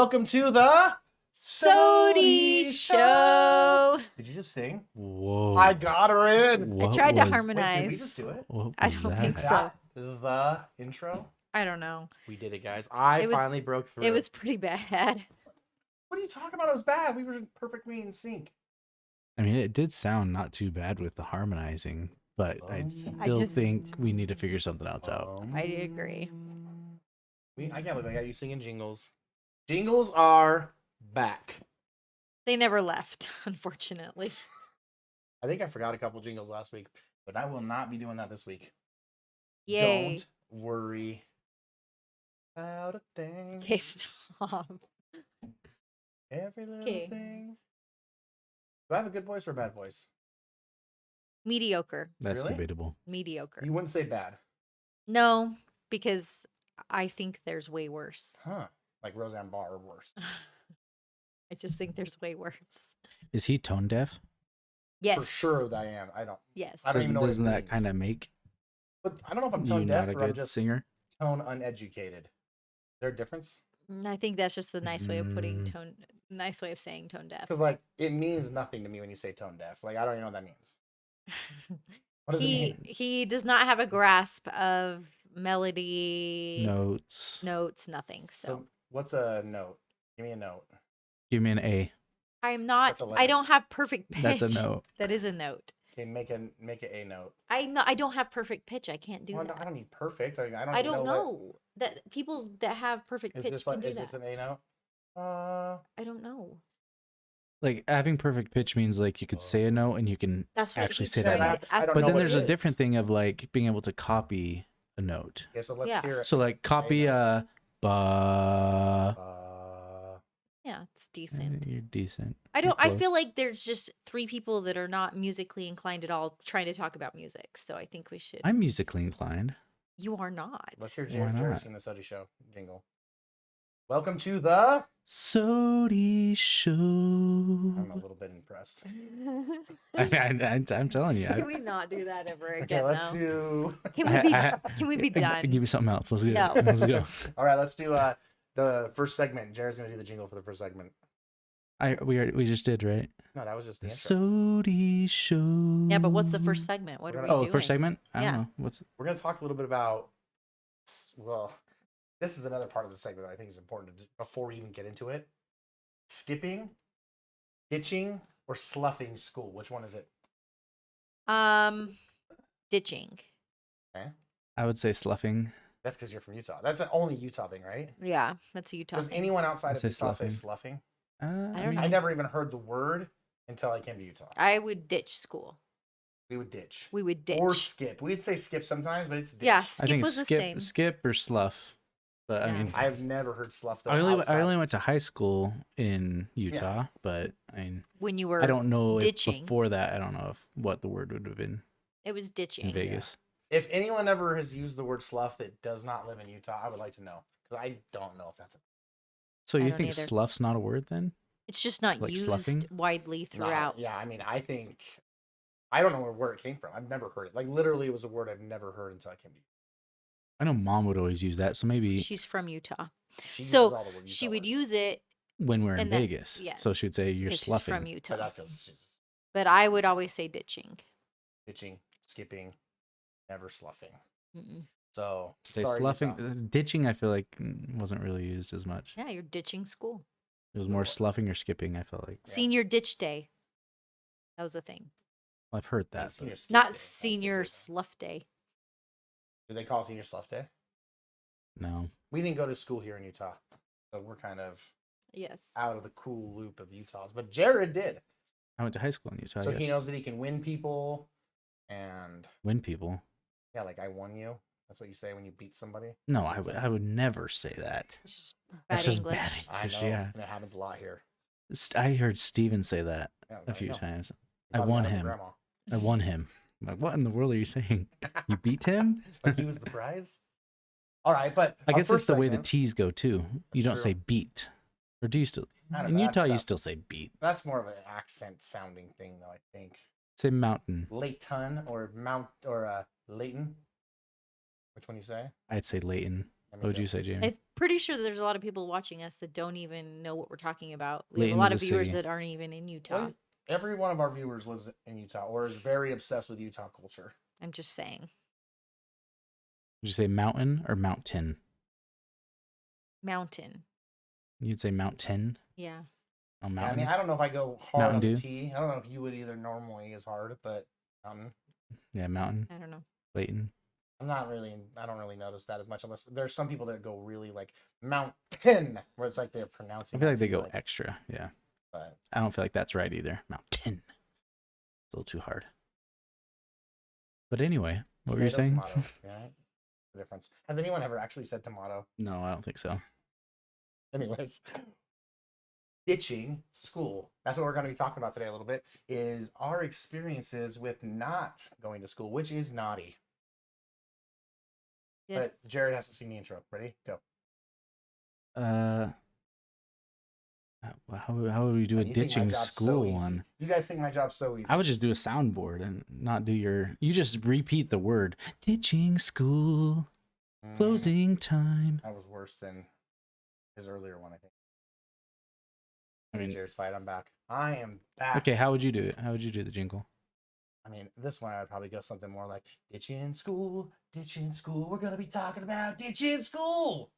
welcome to the SOTY show. Did you just sing? Whoa. I got her in. I tried to Wait, harmonize. did we just do it? I don't think Is so. that the intro? I don't know. We did it, guys. I finally broke through. It was pretty bad. What are you talking about? It was bad. We were perfectly in sync. I mean, it did sound not too bad with the harmonizing, but I still think we need to figure something else out. I agree. I can't believe I got you singing jingles. Jingles are back. They never left, unfortunately. I think I forgot a couple jingles last week, but I will not be doing that this week. Yay. Don't worry about a thing. Okay, stop. Every little thing. Do I have a good voice or a bad voice? Mediocre. That's Really? debatable. Mediocre. You wouldn't say bad. No, because I think there's way worse. Huh. Like Roseanne Barr or worse. I just think there's way worse. Is he tone deaf? Yes. For sure that I am. I don't. Yes. I don't even know what it Doesn't that means. kind of make But I don't know if I'm you tone deaf not a or I'm good just singer? tone uneducated. Is there a difference? I think that's just a nice way of putting tone. Nice way of saying tone deaf. Because like it means nothing to me when you say tone deaf. Like I don't even know what that means. What does it mean? He does not have a grasp of melody, Notes. nothing. So So what's a note? Give me a note. Give me an A. I'm not. That's a I letter. don't have perfect pitch. That's a note. That is a note. Okay, make it a note. I don't have perfect pitch. I can't do Well, that. I don't need perfect. I don't. I even don't know. know that people that have perfect Is pitch this can like? do Is that. this an A note? I don't know. Like having perfect pitch means like you could say a note and you can That's what actually he's say trying that to note. ask don't But know then what there's it a is. different thing of like being able to copy a note. Okay, so let's Yeah. hear it. So like copy a ba. Yeah, it's decent. You're decent. I You're don't. I feel close. like there's just three people that are not musically inclined at all trying to talk about music. So I think we should. I'm musically inclined. You are not. Let's hear Why Jared not? sing the SOTY show jingle. Welcome to the. SOTY show. I'm a little bit impressed. I'm telling you. Can we not do that ever Okay, again? let's now? do. Can we be? Can we be done? Give me something else. Let's go. No. Let's go. All right, let's do the first segment. Jared's gonna do the jingle for the first segment. We just did, right? No, that was just the intro. SOTY show. Yeah, but what's the first segment? What are we Oh, doing? first segment? I Yeah. don't know. What's We're gonna talk a little bit about. Well, this is another part of the segment that I think is important to, before we even get into it. Skipping, ditching, or sloughing school. Which one is it? Ditching. Okay, I would say sloughing. that's because you're from Utah. That's an only Utah thing, right? Yeah, that's a Utah Does thing. anyone outside I'd of say Utah say sloughing. sloughing? I don't mean, know. I never even heard the word until I came to Utah. I would ditch school. We would ditch. We would ditch. Or skip. We'd say skip sometimes, but it's ditch. Yeah, I skip think was the same. skip or slough. But I Yeah. mean, I've never heard slough though. I only outside. went to high school in Utah, but I mean, When you were I don't know ditching. if before that. I don't know what the word would have been It was in ditching. Vegas. If anyone ever has used the word slough that does not live in Utah, I would like to know because I don't know if that's a So I you don't think either. slough's not a word then? It's just not Like used sloughing? widely throughout. Yeah, I mean, I think I don't know where it came from. I've never heard it. Like literally, it was a word I've never heard until I came to Utah. I know Mom would always use that, so maybe She's from Utah. She uses So all the word she Utah would words. use it when we're in and then- Vegas. yes, So she would say you're because she's sloughing. from But Utah. that's because she's But I would always say ditching. ditching, skipping, never sloughing. Mm-mm. So Say sorry, sloughing. Utah. Ditching, I feel like wasn't really used as much. Yeah, you're ditching school. It was more sloughing or skipping. I felt like. Yeah. Senior ditch day. That was a thing. Well, I've heard And that. senior But skip Not day. That's senior different. slough day. Do they call it senior slough day? no. We didn't go to school here in Utah, so we're kind of Yes. out of the cool loop of Utahs. But Jared did, I went to high school in Utah. so yes. he knows that he can win people, and Win people. yeah, like I won you. That's what you say when you beat somebody. No, I would never say that. It's just bad That's just English. bad I English. know, Yeah. and it happens a lot here. I heard Steven say that Yeah, a few know. times. He I probably won got it from him. Grandma. I won him. I'm like, what in the world are you saying? You beat him? Like he was the prize. All right, but I our guess first that's the way the segment- T's go too. You That's don't true. say beat. Or do you still? I don't In know, Utah, that's you tough. still say beat. That's more of an accent sounding thing, though. I think Say mountain. Layton or Mount or Layton. Which one you say? I'd say Layton. me What would too. you say, Jamie? I'm pretty sure that there's a lot of people watching us that don't even know what we're talking about. We have a Layton's lot a of viewers city. that aren't even in Utah. Well, every one of our viewers lives in Utah or is very obsessed with Utah culture. I'm just saying. Would you say mountain or mountain? Mountain. You'd say mountain? Yeah. Oh, Yeah, mountain? I mean, I don't know if I go hard Mountain on the Dew? T. I don't know if you would either normally as hard, but Yeah, mountain. I don't know. Layton. I don't really notice that as much unless there's some people that go really like mountain, where it's like they're pronouncing. I feel like that they T, go extra. Yeah. But I don't feel like that's right either. Mountain. It's a little too hard. But anyway, what were you saying? Tomato, right? The difference. Has anyone ever actually said tomato? No, I don't think so. Anyways, ditching school. That's what we're going to be talking about today a little bit. Is our experiences with not going to school, which is naughty. Yes. But Jared has to sing the intro. Ready? Go. How would we do a You think my ditching job's so school easy. one? You guys think my job's so easy? I would just do a soundboard and not do your. You just repeat the word ditching school, closing time. That was worse than his earlier one, I think. I mean, Jared's fight. I'm back. I am back. okay. How would you do it? How would you do the jingle? I mean, this one I'd probably go something more like ditching school, ditching school. We're gonna be talking about ditching school.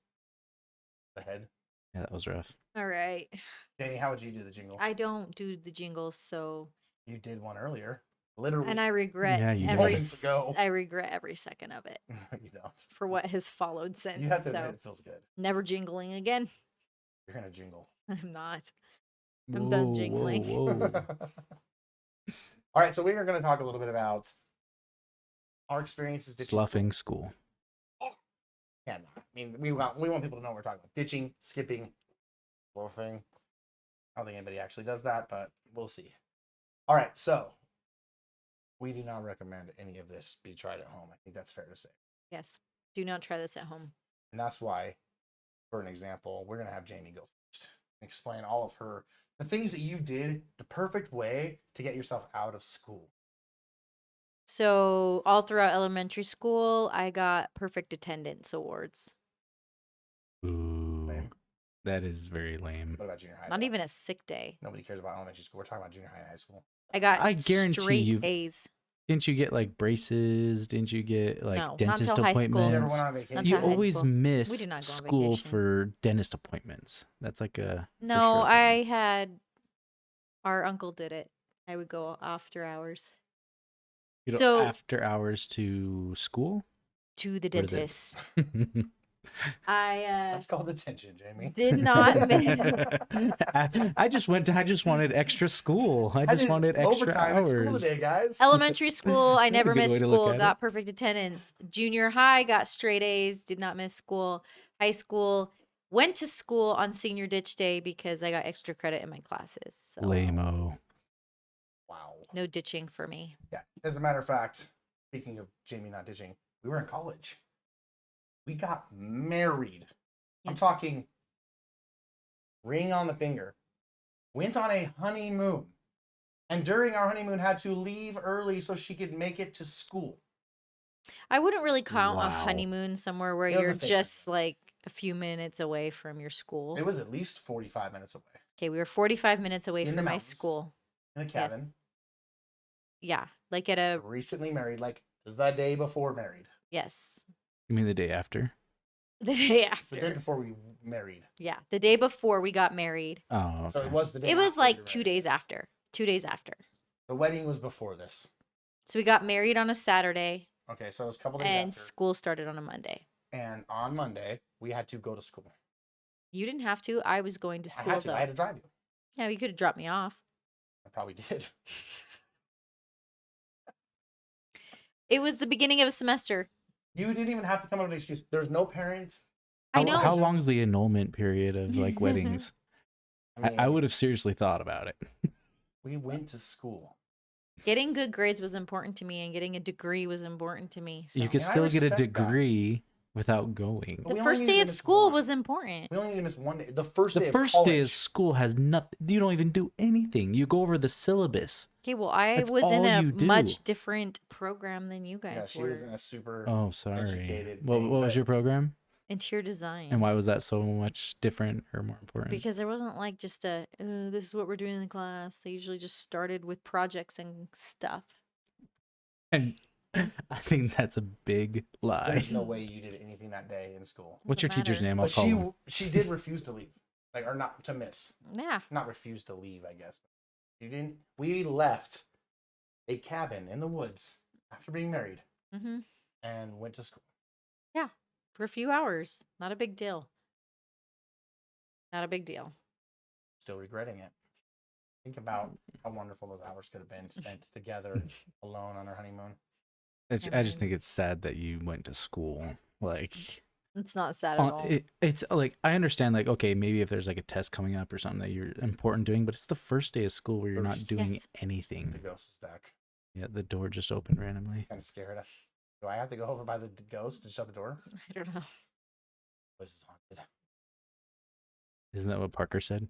The head. Yeah, that was rough. All right. Danny, how would you do the jingle? I don't do the jingles, so You did one earlier, literally. and I regret Yeah, you every Moments ago. I regret every second of it You don't. for what has followed since. You have to so admit it feels good. never jingling again. You're gonna jingle. I'm not. I'm done jingling. Whoa. All right, so we are going to talk a little bit about our experiences ditching Sloughing school. school. Yeah, no, I mean, we want people to know what we're talking about. Ditching, skipping, sloughing. I don't think anybody actually does that, but we'll see. All right, so we do not recommend any of this be tried at home. I think that's fair to say. Yes. Do not try this at home. And that's why, for an example, we're going to have Jamie go first and explain all of the things that you did the perfect way to get yourself out of school. So all throughout elementary school, I got perfect attendance awards. Ooh, Lame. that is very lame. What about junior high? Not though? even a sick day. Nobody cares about elementary school. We're talking about junior high and high school. I got I guarantee straight you- A's. Didn't you get like braces? Didn't you get like No, not dentist till high school. You never appointments? went on vacation. Not You till high always school. We miss did not go on school vacation. for dentist appointments. That's like a for No, sure thing. I had our uncle did it. I would go after hours You know, so- after hours to school. to the Or the- dentist. I That's called detention, Jamie. did not miss. I just wanted extra school. I just did wanted extra overtime at school hours. today, guys. Elementary school, I That's a never good missed way to look school, at got perfect attendance. Junior high, got straight A's, did not miss school. High school, went to school on senior ditch day because I got extra credit in my classes. So Lame-o. Wow. no ditching for me. Yeah. As a matter of fact, speaking of Jamie not ditching, we were in college. We got married. I'm Yes. talking ring on the finger. Went on a honeymoon. And during our honeymoon had to leave early so she could make it to school. I wouldn't really count a Wow. honeymoon somewhere where It was a you're fake just like a few minutes away from your school. It was at least 45 minutes away. Okay, we were 45 minutes away In the from my mountains. school. In a cabin. Yeah, like at a Recently married, like the day before married. yes, You mean the day after? the day The day after. before we married. Yeah, the day before we got married. Oh, So okay. it was the day It was after we like were 2 married. days after. 2 days after. The wedding was before this. So we got married on a Saturday Okay, so it was a couple days and after. school started on a Monday. And on Monday, we had to go to school. You didn't have to. I was going to I school had to. though. I had to drive you. Yeah, you could have dropped me off. I probably did. It was the beginning of a semester. You didn't even have to come up with an excuse. There's no parents. I How- know. How long's the annulment period of like weddings? I would have seriously thought about it. We went to school. Getting good grades was important to me and getting a degree was important to me. So. You could And I still get a respect that. degree without going. But we The only first needed day to of miss school one. was important. We only need to miss one day. The first day The of first college. day of school has nothing. You don't even do anything. You go over the syllabus. Okay, well, I That's was in all a you do. much different program than you Yeah, guys she were. was in a super. Oh, sorry. Educated What thing, was but- your program? Interior design. And why was that so much different or more important? Because there wasn't like just a, this is what we're doing in the class. They usually just started with projects and stuff. And I think that's a big lie. There's no way you did anything that day in school. What's your Doesn't teacher's matter. name? I'll But call him. she did refuse to leave, like, or not to miss, Yeah. not refuse to leave, I guess. You didn't. We left a cabin in the woods after being married Mm-hmm. and went to school. For a few hours. Not a big deal. Not a big deal. Still regretting it. Think about how wonderful those hours could have been spent together, alone on our honeymoon. I just think it's sad that you went to school. Like, It's not sad at all. it's like, I understand, like, okay, maybe if there's like a test coming up or something that you're important doing, but it's the first day of school where you're not First. doing Yes. anything. The ghost is back. Yeah, the door just opened randomly. Kind of scared. Do I have to go over by the ghost and shut the door? I don't know. This is haunted. Isn't that what Parker said?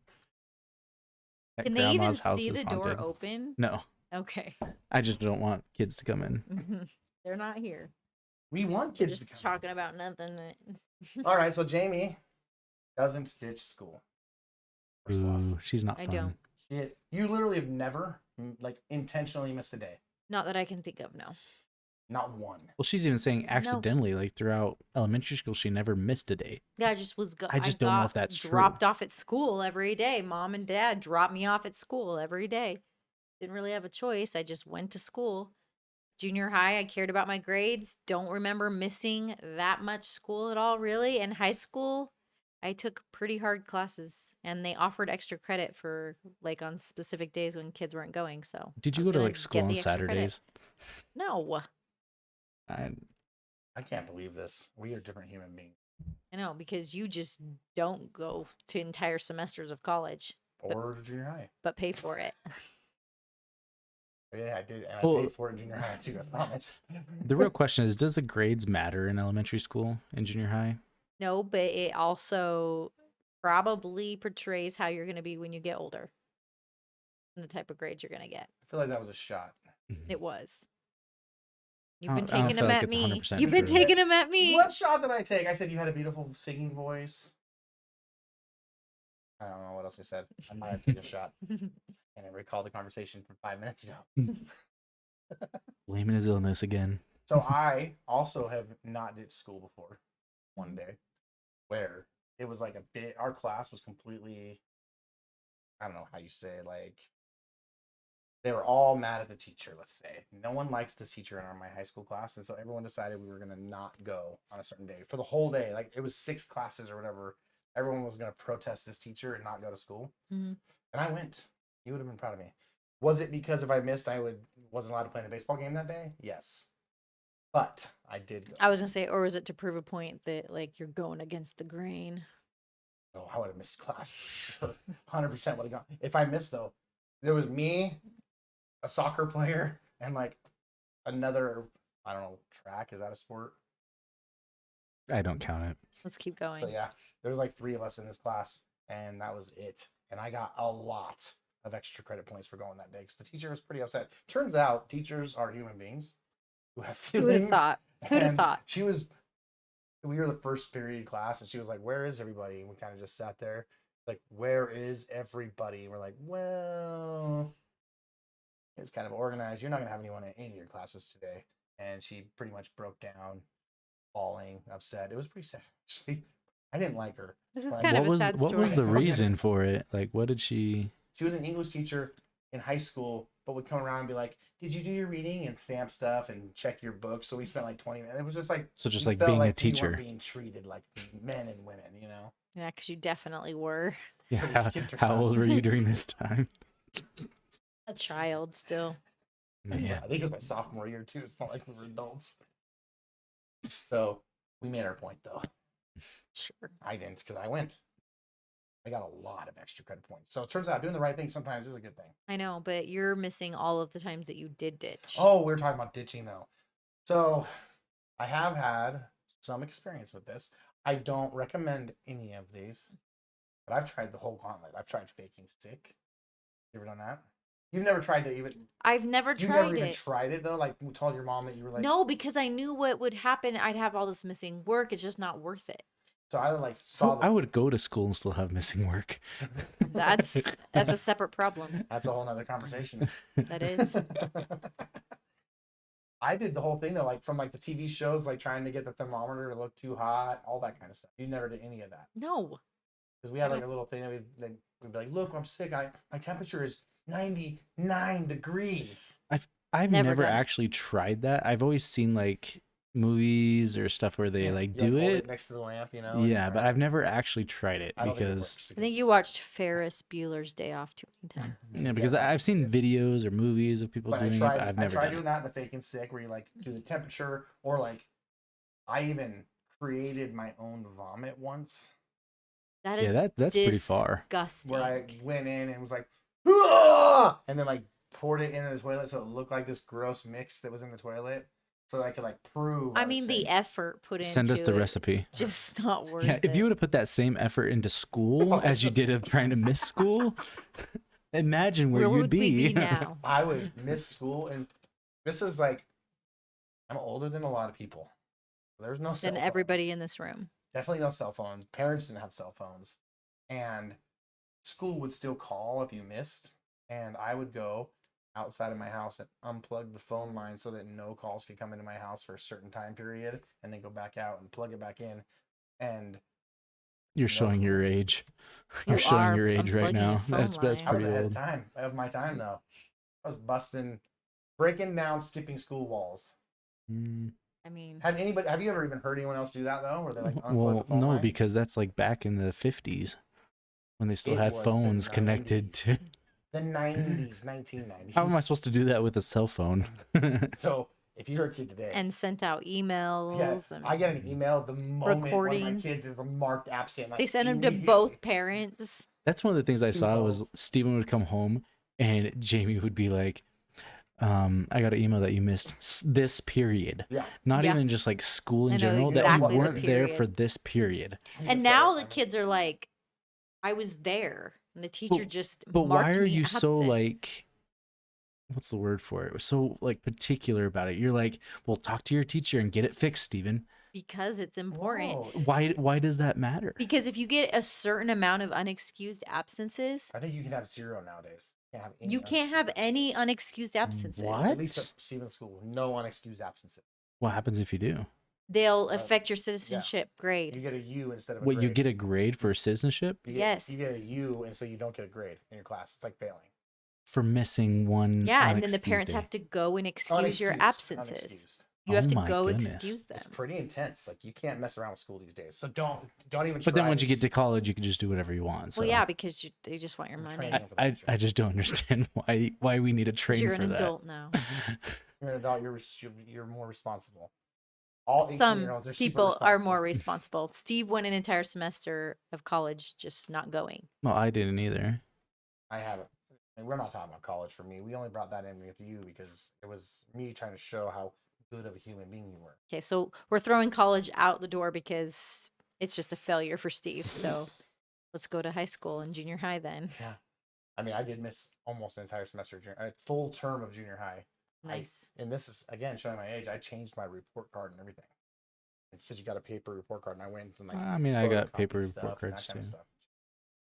That Can they even grandma's house see is the door haunted. open? No, Okay. I just don't want kids to come in. They're not here. We want They're kids to just come. talking about nothing. All right, so Jamie doesn't ditch school. Or slough. Ooh, she's not I fun. don't. You literally have never like intentionally missed a day. Not that I can think of, no. Not one. Well, she's even saying accidentally, like throughout elementary school, she never missed a day. Yeah, I just was. I just don't know if got that's true. dropped off at school every day. Mom and dad dropped me off at school every day. Didn't really have a choice. I just went to school. Junior high, I cared about my grades. Don't remember missing that much school at all, really. In high school, I took pretty hard classes, and they offered extra credit for like on specific days when kids weren't going. So Did I you was go to gonna like get school on the extra credit. Saturdays? No, I can't believe this. We are different human beings. I know, because you just don't go to entire semesters of college, Or junior high. but pay for it. Yeah, I did. And Well- I paid for it in junior high too, I promise. The real question is, does the grades matter in elementary school and junior high? No, but it also probably portrays how you're going to be when you get older and the type of grades you're going to get. I feel like that was a shot. It was. I You've been don't- I don't taking feel them like at it's me. 100% You've been true. taking them at me. What shot did I take? I said you had a beautiful singing voice. I don't know what else I said. I might have taken a shot. And I recall the conversation from 5 minutes ago. Blaming his illness again. So I also have not ditched school before. One day, where it was like a bit. Our class was completely. I don't know how you say it, like. They were all mad at the teacher. Let's say no one liked the teacher in my high school class, and so everyone decided we were gonna not go on a certain day for the whole day. Like it was 6 classes or whatever. Everyone was gonna protest this teacher and not go to school, Mhm. and I went. You would have been proud of me. Was it because if I missed, wasn't allowed to play in the baseball game that day? Yes. But I did go. I was going to say, or was it to prove a point that like you're going against the grain? Oh, I would have missed class. 100% would have gone. If I missed, though, there was me, a soccer player, and like another, I don't know, track. Is that a sport? I don't count it. Let's keep going. So, yeah, there were like 3 of us in this class, and that was it. And I got a lot of extra credit points for going that day because the teacher was pretty upset. Turns out teachers are human beings who have Who would feelings. have thought? Who'd have And thought? we were the first period class, and she was like, "Where is everybody?" And we kind of just sat there, like, "Where is everybody?" And we're like, "Well, it's kind of organized. You're not gonna have anyone in any of your classes today." And she pretty much broke down, bawling, upset. It was pretty sad. I didn't like her. This is Like, kind of a was sad what story. was the reason for it? Like, what did she? She was an English teacher in high school, but would come around and be like, "Did you do your reading?" and stamp stuff and check your books. So we spent like 20 minutes. It was just like So just we like felt being a we weren't teacher. being treated like men and women, you know. Yeah, because you definitely were So we Yeah, skipped her how old class. were you during this time? a child still. Yeah, I think it was my sophomore year too. It's not like we were adults. So we made our point though. Sure. I didn't because I went. I got a lot of extra credit points. So it turns out doing the right thing sometimes is a good thing. I know, but you're missing all of the times that you did ditch. Oh, we were talking about ditching though. So I have had some experience with this. I don't recommend any of these, but I've tried the whole gauntlet. I've tried faking sick. You ever done that? You've never tried to even. I've never You tried never even it. tried it though. Like you told your mom that you were like, No, because I knew what would happen. I'd have all this missing work. It's just not worth it. So I like saw. I would go to school and still have missing work. That's a separate problem. That's a whole nother conversation. That is. I did the whole thing though, like from like the TV shows, like trying to get the thermometer to look too hot, all that kind of stuff. You never did any of that No. because we had like a little thing that we'd be like, look, I'm sick. My temperature is 99 degrees. I've Never never done it. actually tried that. I've always seen like movies or stuff where they like You, do hold it. next to the lamp, you know. and Yeah, try but it. I've never actually tried it I don't think it because works I think you watched Ferris Bueller's Day Off too many times. yeah, because I've seen videos or movies of people But doing it, but I've never I tried done doing it. that in the faking sick, where you like do the temperature, or like I even created my own vomit once, That Yeah, is that's pretty far. disgusting. where I went in and was like, "Ah!" and then like poured it into the toilet, so it looked like this gross mix that was in the toilet, so that I could like prove. I was mean, the sick. effort put into Send us the it, recipe. it's just not worth Yeah, it. if you would have put that same effort into school as you did of trying to miss school, imagine where Where you'd would we be now? I would miss school, and this is like, I'm older than a lot of people. There's no cell Than everybody phones. in this room. Definitely no cell phones. Parents didn't have cell phones. And school would still call if you missed. And I would go outside of my house and unplug the phone line so that no calls could come into my house for a certain time period, and then go back out and plug it back in. And You're showing your calls. age. You You're showing are your age right unplugging a now. phone That's line. I was pretty ahead old. of time, of my time though. I was breaking down, skipping school walls. Mm, I mean, Have you ever even heard anyone else do that though, where they like unplug well, the phone no, line? because that's like back in the 50s when they still It had was the phones connected 90s. to. The 90s, 1990s. How am I supposed to do that with a cell phone? So if you're a kid today, and sent out emails. yeah, and I get an email the moment one of my recordings. kids is marked absent. Like, They sent them to immediately. both parents. That's one of the things I Two saw was calls. Steven would come home and Jamie would be like, I got an email that you missed this period. Yeah. Not Yeah. even just like school I in know general, that exactly you the weren't there for period. this period. You And just now said the kids are like, I was there. And the teacher just But marked why are me you so absent. like, what's the word for it? So like particular about it. You're like, well, talk to your teacher and get it fixed, Steven. Because it's important. Whoa. Why does that matter? Because if you get a certain amount of unexcused absences, I think you can have 0 nowadays. you can't have any unexcused unexcused absences. What? absences. At least at Stephen School, no unexcused absences. What happens if you do? They'll affect your citizenship You grade. get a U instead of a What, grade. you get a grade for citizenship Yes. You get a U, and so you don't get a grade in your class. It's like failing. for missing one? Yeah, and then the unexcused parents day? have to go and excuse your Unexcused, absences. unexcused. You have Oh to my go goodness. excuse them. It's pretty intense. Like you can't mess around with school these days. So don't even. But then try once you get this. to college, you can just do whatever you want. So Well, yeah, because they just want your I'm money. training. I just don't understand why we need to 'Cause train you're for an that. adult now. You're an adult. You're more responsible. All 18-year-olds Some are super people are responsible. more responsible. Steve went an entire semester of college just not going. Well, I didn't either. I haven't. And we're not talking about college for me. We only brought that in with you because it was me trying to show how good of a human being you were. Okay, so we're throwing college out the door because it's just a failure for Steve. So let's go to high school and junior high then. Yeah. I mean, I did miss almost an entire semester, a full term of junior high. Nice. And this is, again, showing my age. I changed my report card and everything. Because you got a paper report card, and I went and like. I mean, I got photocopied paper stuff report and that cards kind of too. stuff.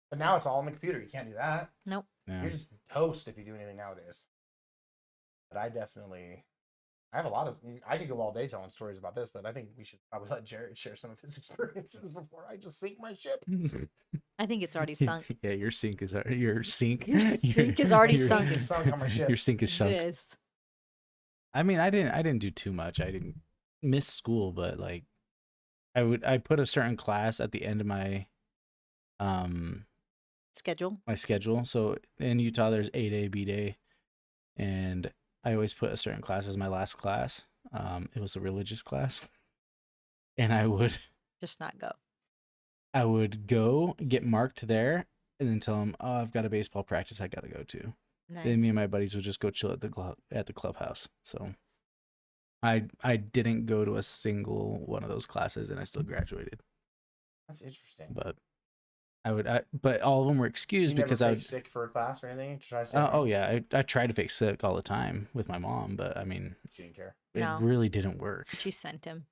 But now it's all on the computer. You can't do that. Nope. Yeah. You're just toast if you do anything nowadays. But I have a lot of. I could go all day telling stories about this, but I think we should probably let Jared share some of his experiences before I just sink my ship. I think it's already sunk. Yeah, your sink is already Your sink is already your- sunk. It's sunk on my ship. Your sink is sunk. It is. I mean, I didn't do too much. I didn't miss school, but like I put a certain class at the end of my Schedule. my schedule. So in Utah there's A-Day, B-Day, and I always put a certain class as my last class. It was a religious class. And I would Just not go. go get marked there and then tell them, "Oh, I've got a baseball practice I got to go to." Nice. Then me and my buddies would just go chill at the clubhouse. So I didn't go to a single one of those classes, and I still graduated. That's interesting. But but all of them were excused You because never I faked would. sick for a class or anything? To try to say Oh yeah, I tried to fake sick all the time with my mom, but I mean, She didn't care. it No. really didn't work. She sent him.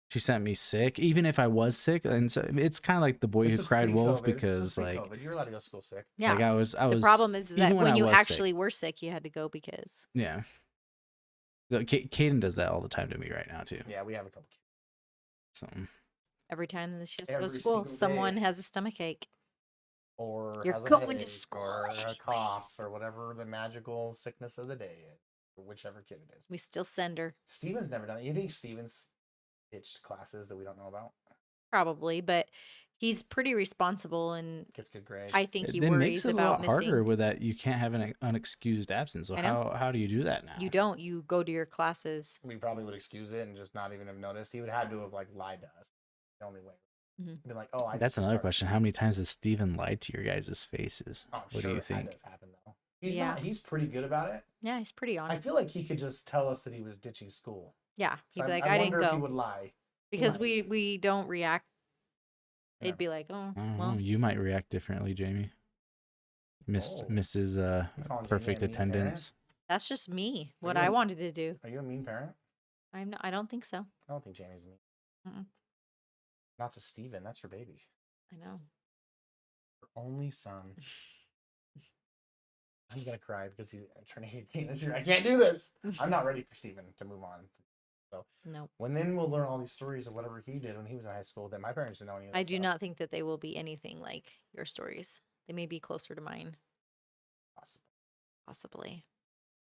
she sent me sick, even if I was sick. And so it's kind of like the boy This who was cried wolf, pre-COVID. because This is like pre-COVID. You're allowed to go to school sick. Yeah. I was The problem is even that when you I was actually sick, were sick, you had to go because yeah. So Caden does that all the time to me right now too. Yeah, we have a couple kids. So every time that she has to go to Every school, single someone day. has a stomach ache. Or You're has a going to headache, school or a cough, anyways. or whatever the magical sickness of the day is, or whichever kid it is. We still send her. Steven's never done it. You think Steven's ditched classes that we don't know about? Probably, but he's pretty responsible, and Gets good grades. I think he it makes worries it a about lot harder missing. with that. You can't have an unexcused absence. So I know. how do you do that now? You don't. You go to your classes. We probably would excuse it and just not even have noticed. He would have had to have like lied to us. The only way. Mhm. Be like, oh, I That's just another started. question. How many times has Steven lied to your guys' faces? Oh, What sure, do you it had think? to have happened though. He's Yeah. not. He's pretty good about it. Yeah, he's pretty I honest. feel like he could just tell us that he was ditching school. yeah, he'd So be like, I I didn't wonder if he go would lie. because might. we don't react. Yeah. It'd be like, oh, I don't well, know. You might react differently, Jamie. Mrs. Oh. Mrs. You calling Jamie Perfect a mean parent? attendance. that's just me. What you I a- wanted to do. Are you a mean parent? I'm not, I don't think so. I don't think Jamie's mean. Mm-mm. Not to Steven. That's your baby. I know. Her only son. I'm gonna cry because he's turning 18 this year. I can't do this. I'm not ready for Steven to move on. So No, then we'll learn all these stories of whatever he did when he was in high school that my parents didn't know any of I this do stuff. not think that they will be anything like your stories. They may be closer to mine, Possible. possibly,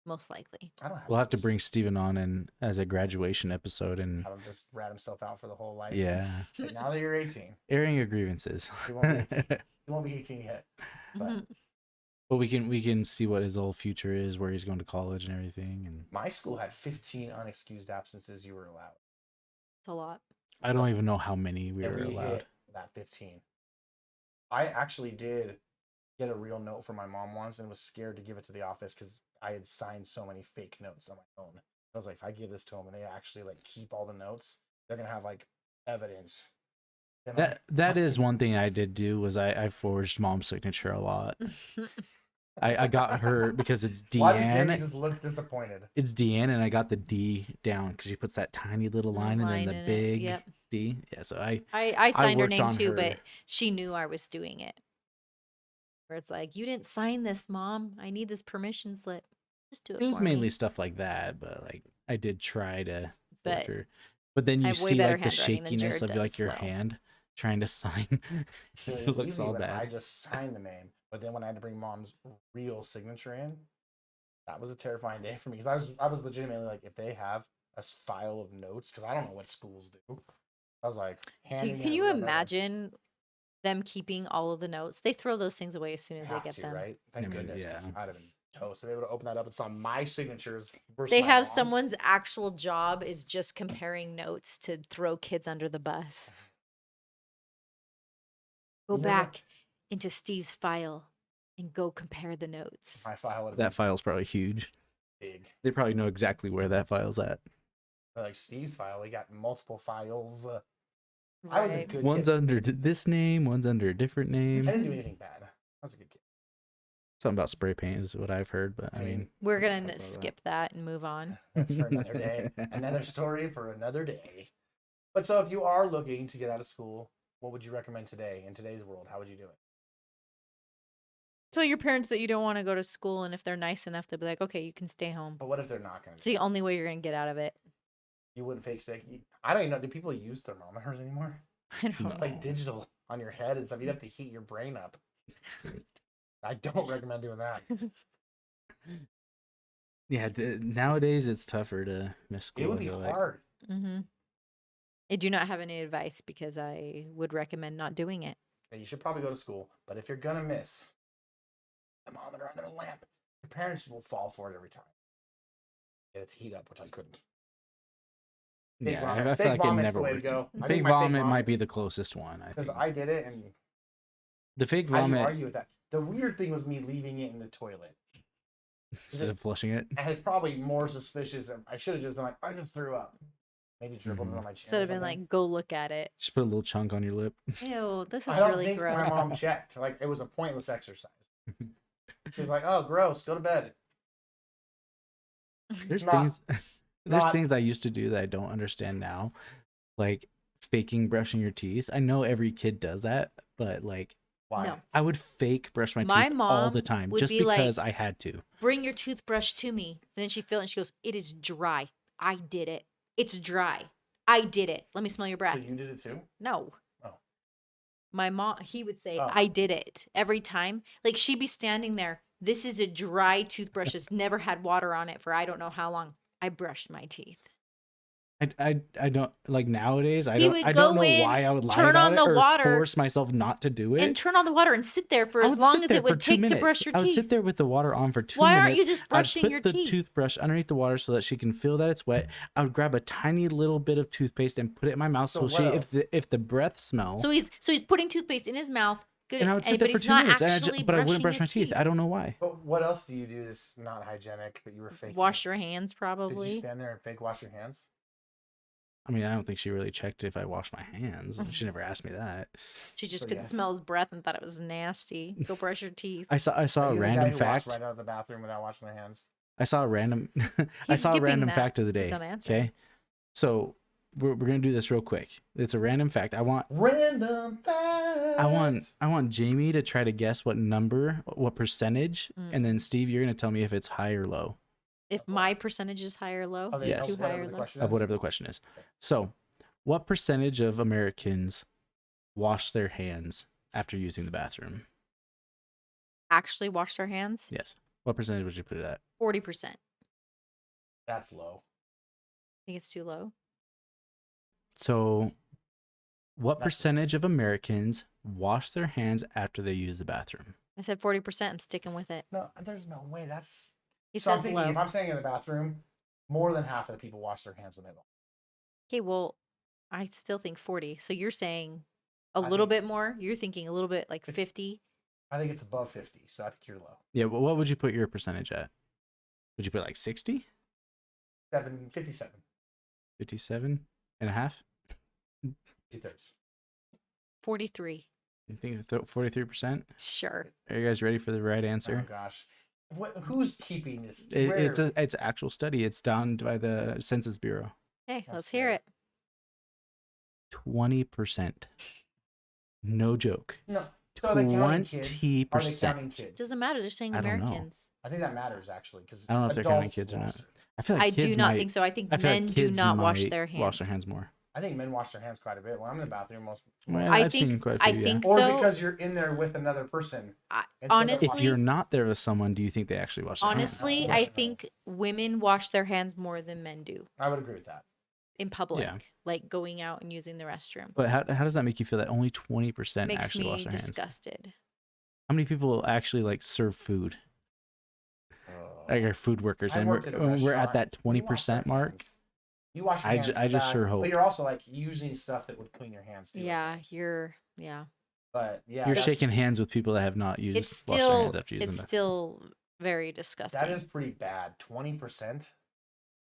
most likely. I don't have. We'll have to those. bring Steven on and as a graduation episode, and Have him just rat himself out for the whole life. yeah, Say, now that you're 18, airing your grievances. He won't be 18. he won't be 18 yet. But Mhm. But we can see what his whole future is, where he's going to college and everything. And my school had 15 unexcused absences you were allowed. It's a lot. I don't even know how many we And were we allowed. hit that 15. I actually did get a real note from my mom once and was scared to give it to the office because I had signed so many fake notes on my own. I was like, if I give this to them and they actually like keep all the notes, they're gonna have like evidence. And I'm like, That "What's is it?" one thing I did do was I forged mom's signature a lot. I got her because it's Why does Jamie Deanne. just look disappointed? It's Deanne, and I got the D down because she puts that tiny little line and then Line the in it, big yep. D. Yeah, so I signed her worked name on too, her. but she knew I was doing it. Where it's like, you didn't sign this, Mom. I need this permission slip. Just do it. It was for mainly me. stuff like that, but like I did try to But forge her. But then I you have way see better like the handwriting than shakiness Jared of like does, your so. hand trying to sign. So it It was looks easy all when I bad. just signed the name, but then when I had to bring mom's real signature in, that was a terrifying day for me because I was legitimately like, if they have a file of notes, because I don't know what schools do. I was like, Can you imagine them keeping all of the notes? They throw those things away as soon as they Have get to, them. right? Thank I mean, goodness. 'Cause yeah. I'd have been toast. So they would have opened that up and saw my signatures. Versus They my have mom's. someone's actual job is just comparing notes to throw kids under the bus. Go You know what? back into Steve's file and go compare the notes. My file would have That file's probably huge. been big. They probably know exactly where that file's at. But like Steve's file, he got multiple files. I was a Right. good One's kid. under this name, one's under a different I name. didn't do anything bad. I was a good kid. Something about spray paint is what I've heard, but I mean, We're I gonna don't know that. skip that and move on. That's for another day. Another story for another day. But so if you are looking to get out of school, what would you recommend today in today's world? How would you do it? Tell your parents that you don't want to go to school, and if they're nice enough, they'll be like, okay, you can stay home. But what if they're not going It's to? the only way you're gonna get out of it. You wouldn't fake sick. I don't even know. Do people use thermometers anymore? I don't No. It's like digital on your head and stuff. You'd have to heat your brain up. I don't recommend doing that. Yeah, nowadays it's tougher to miss school. It would I be feel like. hard. Mm-hmm. I do not have any advice because I would recommend not doing it. You should probably go to school, but if you're gonna miss, thermometer under a lamp, your parents will fall for it every time. Get it to heat up, which I couldn't. Fake Yeah, vomit. I feel Fake like it vomit's never the way to worked. go. I Fake think my fake vomit might be vomit the is- closest one. I Because think. I did it, and The fake how do you vomit argue with that? The weird thing was me leaving it in the toilet. instead of flushing it. And it's probably more suspicious. I should have just been like, I just threw up. Maybe dribbled it on my chin. Instead or of being something. like, go look at it. Just put a little chunk on your lip. Ew, this is I don't really think gross. my mom checked. Like, it was a pointless exercise. She's like, oh, gross, go to bed. There's Not- things there's not- things I used to do that I don't understand now. like faking brushing your teeth. I know every kid does that, but like Why? No. I would fake brush my My teeth all the mom time would just be like, because I had to. bring your toothbrush to me. And then she filled it and she goes, it is dry. I did it. It's dry. I did it. Let me smell your breath. So you did it too? No. Oh. My mom, he would say, Oh. I did it every time. Like she'd be standing there. This is a dry toothbrush. It's never had water on it for I don't know how long. I brushed my teeth. I don't like nowadays. I He don't would I don't go know in, why I would lie turn about on it the or water, force myself not to do it. and turn on the water and sit there for I as would long sit as there it for would 2 take to minutes. brush your I would teeth. sit there with the water on for 2 Why minutes. aren't you just brushing I'd put your the teeth? toothbrush underneath the water so that she can feel that it's wet. I would grab a tiny little bit of toothpaste and put it in my mouth So so what else? if the breath smell. So he's putting toothpaste in his mouth. Good, And I would sit there but for he's 2 not minutes, actually but I wouldn't brush brushing my his teeth. I don't know why. But what else do you do that's not hygienic that you were faking? Wash your hands, Did you probably. stand there and fake wash your hands? I mean, I don't think she really checked if I washed my hands. She never asked me that. She just So could yes. smell his breath and thought it was nasty. Go brush your teeth. I saw Are a you the guy random who fact. walks right out of the bathroom without washing their hands? I saw a random I He's saw a skipping random that. fact of the He's day. not answering. Okay. So we're gonna do this real quick. It's a random fact. Random fact. I want Jamie to try to guess what percentage, and then Steve, you're gonna tell me if it's high or low If my percentage is high or low, Okay, Yes. too high whatever or the low. question of is. whatever the question is. So, what percentage of Americans wash their hands after using the bathroom? Actually wash their hands? Yes. What percentage would you put it at? 40%. That's low. Think it's too low? So, what That's- percentage of Americans wash their hands after they use the bathroom? I said 40%. I'm sticking with it. No, there's no way. That's. He So I'm says thinking low. if I'm standing in the bathroom, more than half of the people wash their hands when they walk. Okay, well, I still think 40. So you're saying a I little think- bit more? You're thinking a little bit like It's- 50? I think it's above 50, so I think you're low. Yeah, but what would you put your percentage at? Would you put like 60? 57. 57 and a half? 2/3. 43. You think 43%? Sure. Are you guys ready for the right Oh answer? gosh. Who's keeping this? It's Where- an actual study. It's done by the Census Bureau. Hey, That's let's hear good. it. 20%. No joke. No. So are they counting kids? Are they 20%. counting kids? Doesn't matter. They're saying I don't know. Americans. I think that matters actually because I don't know if they're counting kids or not. I feel like I kids do not might, think so. I think I feel like men do kids not wash might their hands. Wash their hands more. I think men wash their hands quite a bit. When I'm in the bathroom, most. Well, I I've seen think. quite a I few, yeah. think Or is it though. because you're in there with another person? I- instead of honestly- If you're not there with someone, do you think they actually wash their hands? Honestly, That's I the think women wash their hands more than men do I would agree with that. in public, like going out and using the restroom. But how does that make you feel that only 20% Makes actually me wash their hands? disgusted. How many people actually like serve food? Like our food workers, I and worked at a we're at restaurant. that You wash 20% your mark. hands. You wash your I hands. ju- I for just that, sure hope. But you're also like using stuff that would clean your hands too. Yeah, yeah. But yeah, You're that's- shaking hands with people that have not used It's washed their still hands after using it's them. still very disgusting. That is pretty bad. 20%.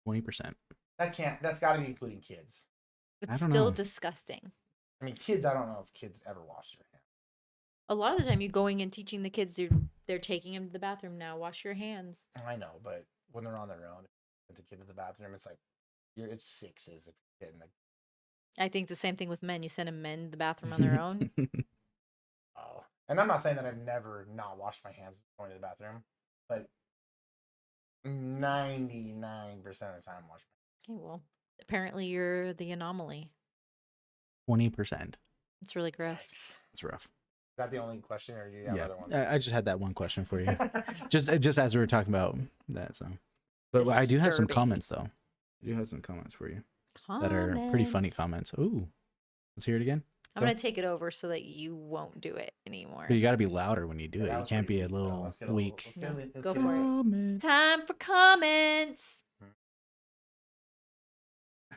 20%. That's got to be including kids. It's I don't still know. disgusting. I mean, kids. I don't know if kids ever wash their hands. A lot of the time, you going and teaching the kids, they're taking them to the bathroom now. Wash your hands. I know, but when they're on their own, to kid to the bathroom, it's like it's sixes if you're getting I think the same thing with men. You send a men to the bathroom on their own. oh. And I'm not saying that I've never not washed my hands going to the bathroom, but 99% of the time, I wash my Okay, well, apparently you're the anomaly. 20%. It's really gross. hands. Is That's rough. that the only question, or do you have Yeah, other ones? I just had that one question for you. just as we were talking about that. So, but I do have some Disturbing. comments though. I do have some comments for you that are pretty funny comments. Ooh, let's hear it again. I'm going to take it over so that you won't do it anymore. But you got to be louder when you do Yeah, it. that You was can't pretty be a weak, though. little Let's get weak. let's No, get go let's for get it. Comment. Time for comments. I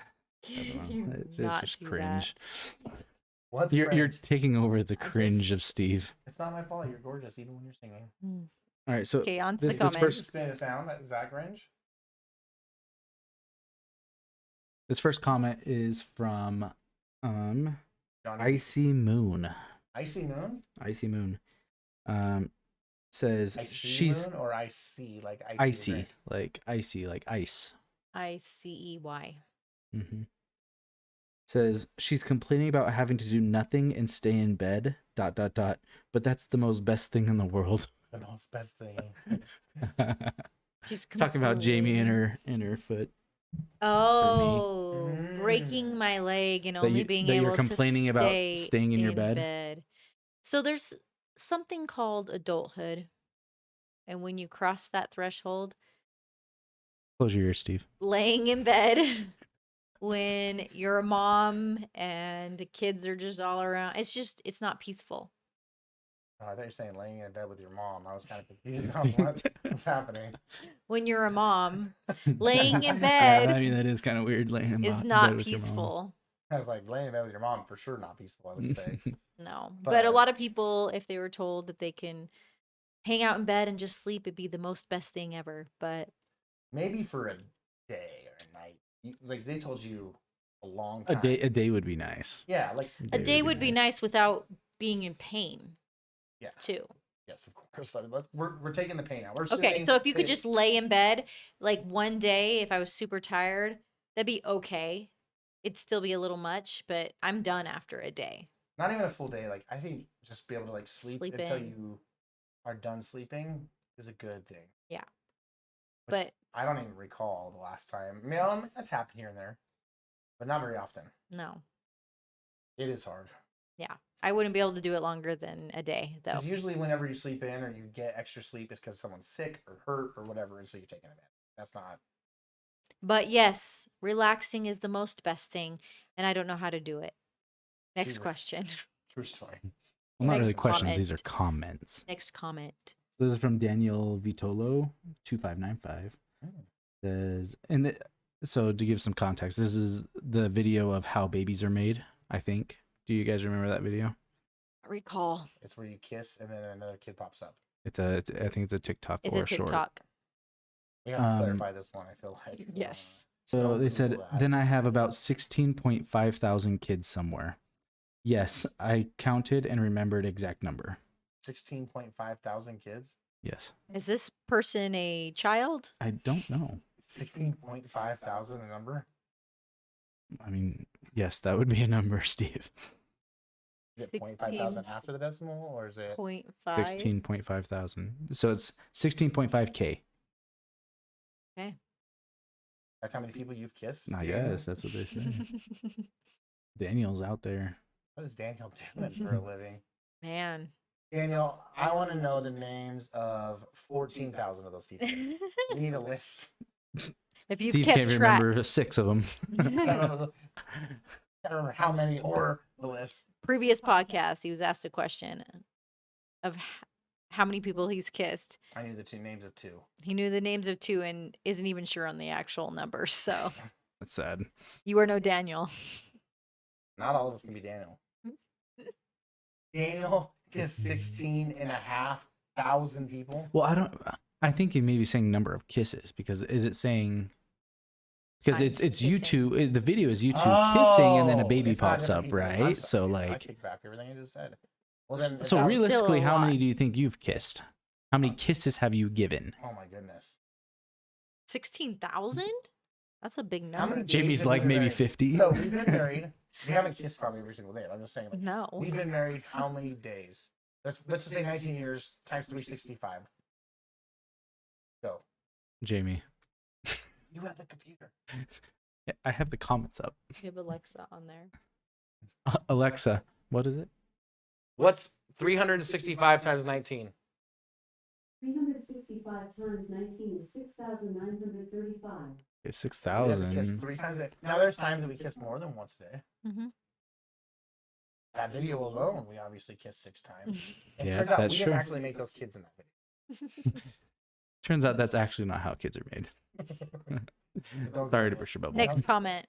don't Do know. It's not just do that. cringe. What's You're cringe? taking over the I cringe of just- Steve. It's not my fault. You're gorgeous, even when you're singing. All right, so Okay, on to this- the this comments. first- Spin a sound. Is that cringe? this first comment is from Johnny? Icy Moon. Icy moon. Icy Moon. Says Icy she's moon or icy like icy. icy, drink? like icy, like ice. ICEY. Mm-hmm. Says she's complaining about having to do nothing and stay in bed. ... But that's the most best thing in the world. The most best thing. She's Talking about Jamie and complaining. her foot. Oh, breaking my leg and only being That you're able to complaining about stay staying in your bed. bed. So there's something called adulthood. And when you cross that threshold, Close your ears, Steve. laying in bed when you're a mom and the kids are just all around, it's not peaceful. Oh, I thought you were saying laying in bed with your mom. I was kind of confused on what's happening. When you're a mom, laying in bed I mean, that is kind of weird. Laying in is bed not with your mom. peaceful. I was like, laying in bed with your mom, for sure not peaceful, I would say. No. But a But- lot of people, if they were told that they can hang out in bed and just sleep, it'd be the most best thing ever. But Maybe for a day or a night. Like, they told you a long A time. day would be nice. Yeah, like, a day would be nice without being in pain, yeah. too. Yes, of course. We're taking the pain out. We're Okay, sitting, so if you could sitting- just lay in bed, like one day, if I was super tired, that'd be okay. It'd still be a little much, but I'm done after a day. Not even a full day. Like, I think just be able to, like, sleep until Sleeping. you are done sleeping is a good thing. Yeah. Which But I don't even recall the last time. I mean, that's happened here and there, but not very often. no, It is hard. I wouldn't be able to do it longer than a day, though. Because usually whenever you sleep in or you get extra sleep, it's because someone's sick or hurt or whatever, and so you're taking a nap. That's not. But yes, relaxing is the most best thing, and I don't know how to do it. Next True. question. True story. Well, not Next really questions. These are comment. comments. Next comment. This is from Daniel Vitolo, 2595. Says, so to give some context, this is the video of how babies are made, I think. Do you guys remember that video? I recall. It's where you kiss and then another kid pops up. I think it's a TikTok It's or a short. TikTok. We have to clarify this one, I feel like. Yes. So Don't they said, Google that. then I have about 16.5 thousand kids somewhere. Yes, I counted and remembered exact number. 16.5 thousand kids. Yes. Is this person a child? I don't know. 16.5 thousand a number. I mean, yes, that would be a number, Steve. Is it 0.5 after the decimal, or is it? 0.5. 16.5 thousand. So it's 16.5K. Okay. That's how many people you've kissed? I Daniel? guess that's what they said. Daniel's out there. What is Daniel doing for a living? Man. Daniel, I want to know the names of 14,000 of those people. We need a list. If you've Steve kept can't track. remember 6 of them. I don't remember how many or the list. Previous podcast, he was asked a question of how many people he's kissed. I knew the two names of 2. He knew the names of 2 and isn't even sure on the actual numbers. So That's sad. you are no Daniel. Not all of us can be Daniel. Daniel kissed 16,500 people. Well, I think it may be saying number of kisses, because is it saying, because Times it's you kissing. two, the video is you two kissing and then a baby it's not pops different up, people. I'm right? sorry, So I like, take back everything I just said. Well then, so that was- realistically, Still a how many lot. do you think you've kissed? How many kisses have you given? Oh my goodness. 16,000? That's a big How many number. days Jamie's have we like been maybe married? 50. So we've been married. We haven't kissed probably every single day. I'm just saying, like, No. we've been married how many days? Let's just say 19 years times 365. Go. Jamie, You have the computer. I have the comments up. You have Alexa on there. Alexa, what is it? What's 365 times 19? 365 times 19 is 6,935. It's We haven't 6,000. kissed 3 times a day. Now there's times that we kiss more than once a day. Mm-hmm. That video alone, we obviously kissed 6 times. And it Yeah, turns out that's we didn't true. actually make those kids in that video. Turns out that's actually not how kids are made. Sorry to burst your bubble. Next comment.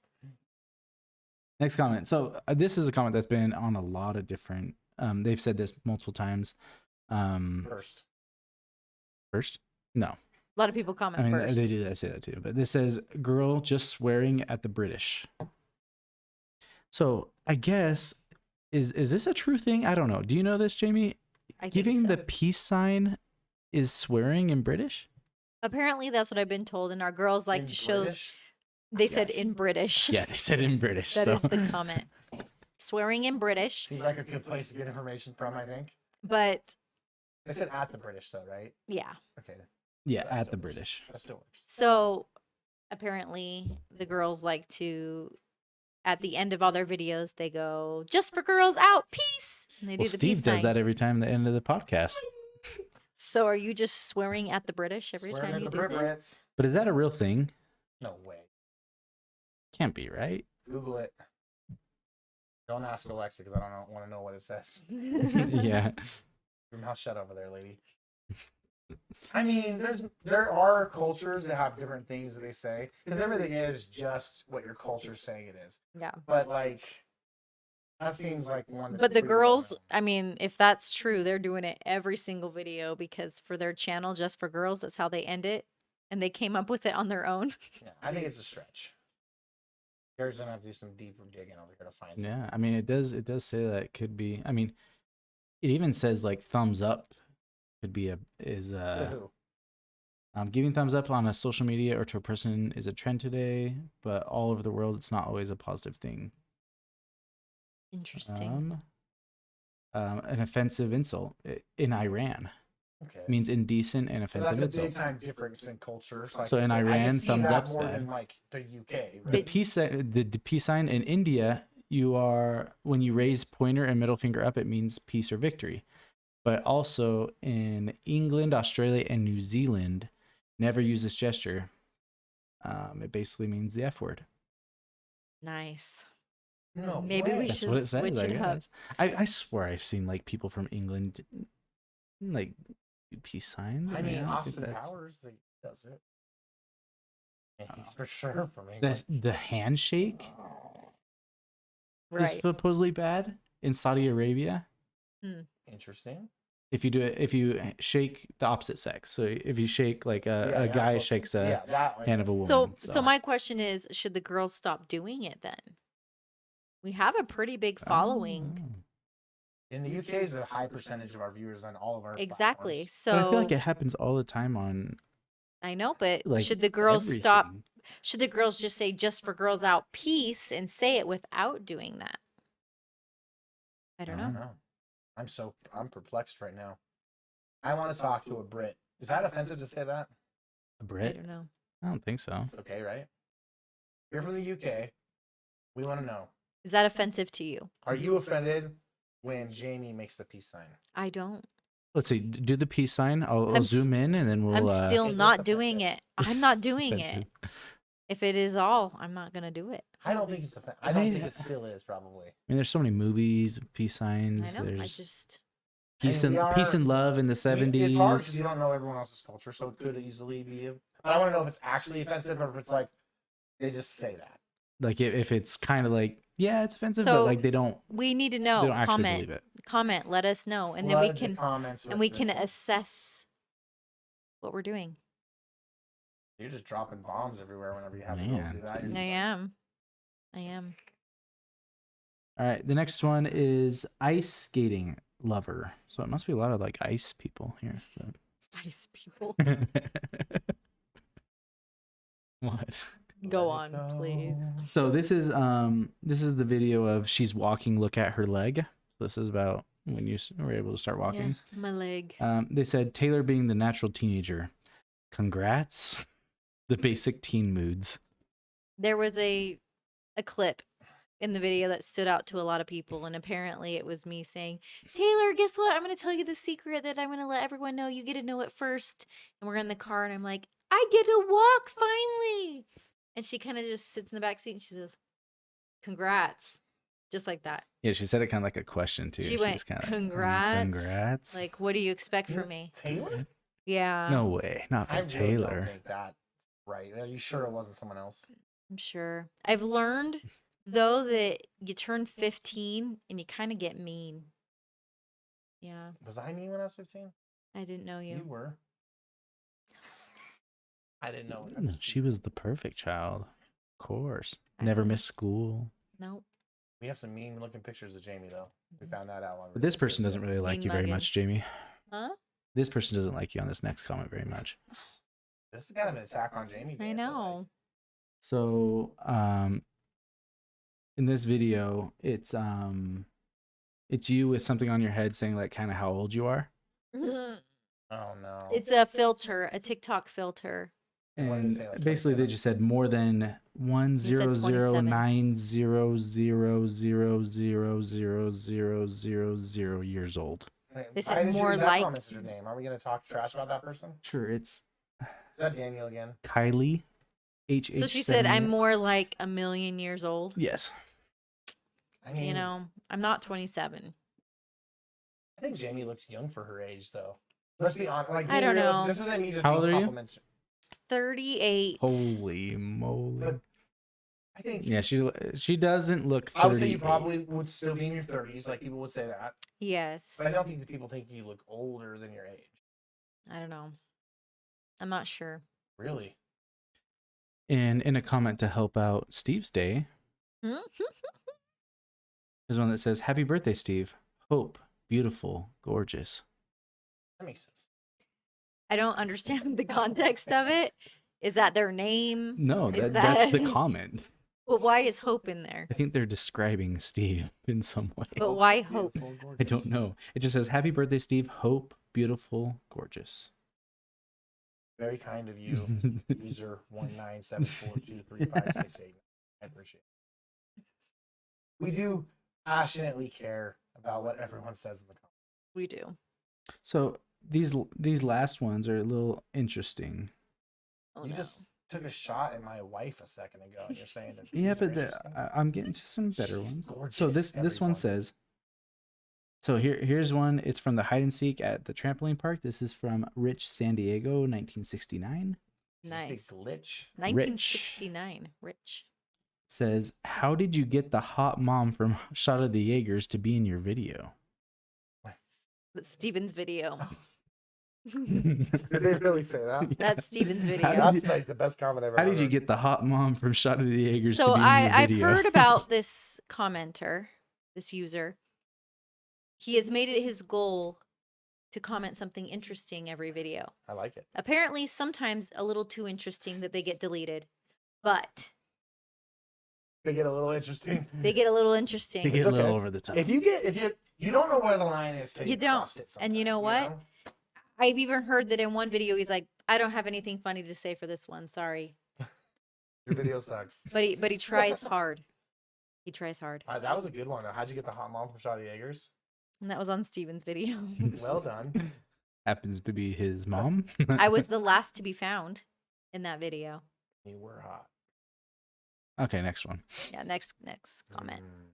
Next comment. So this is a comment that's been on a lot of different. They've said this multiple times. First, no. A lot of people comment I mean, first. they do that, say that too. But this says, "Girl just swearing at the British." So I guess is this a true thing? I don't know. Do you know this, Jamie? I think Giving so. the peace sign is swearing in British. Apparently, that's what I've been told, and our girls like In to show. British? They said Yes. in British. Yeah, they said in British. That so. is the comment. Swearing in British, Seems like a good place to get information from, I think. but They said at the British, though, right? yeah. Okay. Yeah, That at still the works. British. That still works. So apparently the girls like to, at the end of all their videos, they go, "Just for girls out, peace." And they Well, do the Steve peace does sign. that every time at the end of the podcast. So are you just swearing at the British every Swearing time at you the do that? Brits. But is that a real thing? No way. Can't be, right? Google it. Don't ask Alexa because I don't want to know what it says. Yeah. Your mouth shut over there, lady. I mean, there are cultures that have different things that they say because everything is just what your culture's saying it is. Yeah. But like, that seems like one. That's But the pretty well girls, known. I mean, if that's true, they're doing it every single video because for their channel, Just for Girls, that's how they end it. And they came up with it on their own. Yeah, I think it's a stretch. Gary's gonna have to do some deeper digging over here to find. Yeah, I mean, it does say that it could be. I mean, it even says like thumbs up could be giving thumbs up on a social media or to a person is a trend today, but all over the world, it's not always a positive thing. Interesting. An offensive insult in Iran Okay. means indecent and So offensive that's a big insult. time difference in cultures. So in I can Iran, see thumbs that up's more bad. than like the UK. The Right? the peace sign in India, you are when you raise pointer and middle finger up, it means peace or victory. But also in England, Australia, and New Zealand, never use this gesture. It basically means the F word. Nice. No, Maybe we way. That's should what it says. switch I it up. guess. I swear I've seen like people from England like do peace signs. I mean, don't think Austin that's- Powers does it. And he's for sure from England. the handshake is Right. supposedly bad in Saudi Arabia. Interesting. If you do it, if you shake the opposite sex, so if you shake like Yeah, a you're guy supposed to- shakes a yeah, that one hand of a is- woman. So my question is, should the girls stop doing it then? We have a pretty big following. Oh. In the UK is a high percentage of our viewers on all of our Exactly. platforms. So But I feel like it happens all the time on I know, but like should the girls stop? everything. Should the girls just say "Just for Girls Out, peace" and say it without doing that? I don't know. I'm perplexed right now. I want to talk to a Brit. Is that offensive to say that? A I Brit? don't know. I don't think so. It's okay, right? You're from the UK. We want to know. Is that offensive to you? Are you offended when Jamie makes the peace sign? I don't. Let's see. Do the peace sign. I'll I'm zoom in and then we'll. I'm still Is this not doing offensive? it. I'm not doing offensive. it. If it is all, I'm not gonna do it. I don't think it's offensive. I don't think it still is, probably. I mean, there's so many movies, peace signs. I know. I There's just peace I mean, and peace and love in the It's hard because 70s. you don't know everyone else's culture, so it could easily be. But I want to know if it's actually offensive or if it's like they just say that. Like if it's kind of like it's offensive, So, but like they don't we need to they know. don't actually Comment. believe it. Comment. Let us know, and then we Flood the can comments and with we can this. assess what we're doing. You're just dropping bombs everywhere whenever you have the girls Man, do that. You're jeez. just I like, am. I am. All right, the next one is ice skating lover. So it must be a lot of like ice people here. Ice people. What? Go let on, it please. go. So this is the video of she's walking. Look at her leg. This is about when you were able to start walking. Yeah, my leg. They said Taylor being the natural teenager. Congrats. The basic teen moods. There was a clip in the video that stood out to a lot of people, and apparently it was me saying, "Taylor, guess what? I'm going to tell you the secret that I'm going to let everyone know. You get to know it first." And we're in the car, and I'm like, "I get to walk finally." And she kind of just sits in the back seat and she says, "Congrats." Just like that. Yeah, she said it kind of like a question too. She went, was kinda like, "Congrats." Congrats. Like, what do you expect from me? Taylor? Yeah. no way, not I from really don't Taylor. think that right. Are you sure it wasn't someone else? I'm sure. I've learned, though, that you turn 15 and you kind of get mean. Yeah, Was I mean when I was 15? I didn't know You you. were. I didn't know. No, she was the perfect child. Of course. I Never know. missed school. Nope. We have some mean looking pictures of Jamie though. We Mhm. found that out. while we But were this person doesn't really like Mean you very mugging. much, Jamie. Huh? This person doesn't like you on this next comment very much. This is kind of an attack on Jamie. I feel like. know. So, in this video, it's you with something on your head saying like kind of how old you are. Oh no. It's a filter, a TikTok filter. And what did it And say, like basically they 27? just said more than 1009000000000 years old. They said Why did more that's like- not Mr. Name. Are we gonna talk trash about that person? Sure, it's Is that Daniel again? Kylie. So she said, I'm more like 1,000,000 years old. Yes. I mean, You know, I'm not 27. I think Jamie looks young for her age, though. Let's be honest. Like, I don't being know. realistic, This isn't me just How being old are you? compliments. 38. Holy moly. But I think Yeah, she doesn't look 30. I would say you probably would still be in your 30s. Like people would say that, Yes. but I don't think that people think you look older than your age. I don't know. I'm not sure. Really? And in a comment to help out Steve's day, there's one that says, "Happy birthday, Steve. Hope, beautiful, gorgeous." That makes sense. I don't understand the context of it. Is that their name? No, Is that's the that- comment. But why is hope in there? I think they're describing Steve in some way. But why hope? Beautiful, I don't gorgeous. know. It just says, "Happy birthday, Steve. Hope, beautiful, gorgeous." Very kind of you, user 197423568. I appreciate it. We do passionately care about what everyone says in the comments. We do. So these last ones are a little interesting. Oh, You no. just took a shot at my wife a second ago, and you're saying that. Yeah, these are but interesting? I'm getting to some better She's ones. gorgeous, So this one everyone. says. So here's one. It's from the hide and seek at the trampoline park. This is from Rich San Diego, 1969. Did you Nice. say glitch. 1969. Rich. Says, "How did you get the hot mom from Shot of the Jaegers to be in your video?" That's Steven's video. Did they really say that? That's Steven's How video. did That's you- like the best comment I've ever How did you heard. get the hot mom from Shot of the Jaegers So to be in your I've video? heard about this commenter, this user. He has made it his goal to comment something interesting every video. I like it. Apparently, sometimes a little too interesting that they get deleted, but They get a little interesting. they get a little interesting. They get a It's little okay. over the top. If you don't know where the line is till You don't. crossed it And you know sometimes, what? I've even heard that in one video he's like, I don't have anything funny to say for this one, sorry. Your video sucks. But he tries hard. He tries hard. That was a good one. How'd you get the hot mom from Shot of the Jaegers? And that was on Steven's video. Well done. Happens to be his mom. I was the last to be found in that video. You were hot. Okay, next one. Yeah, next comment. Mm.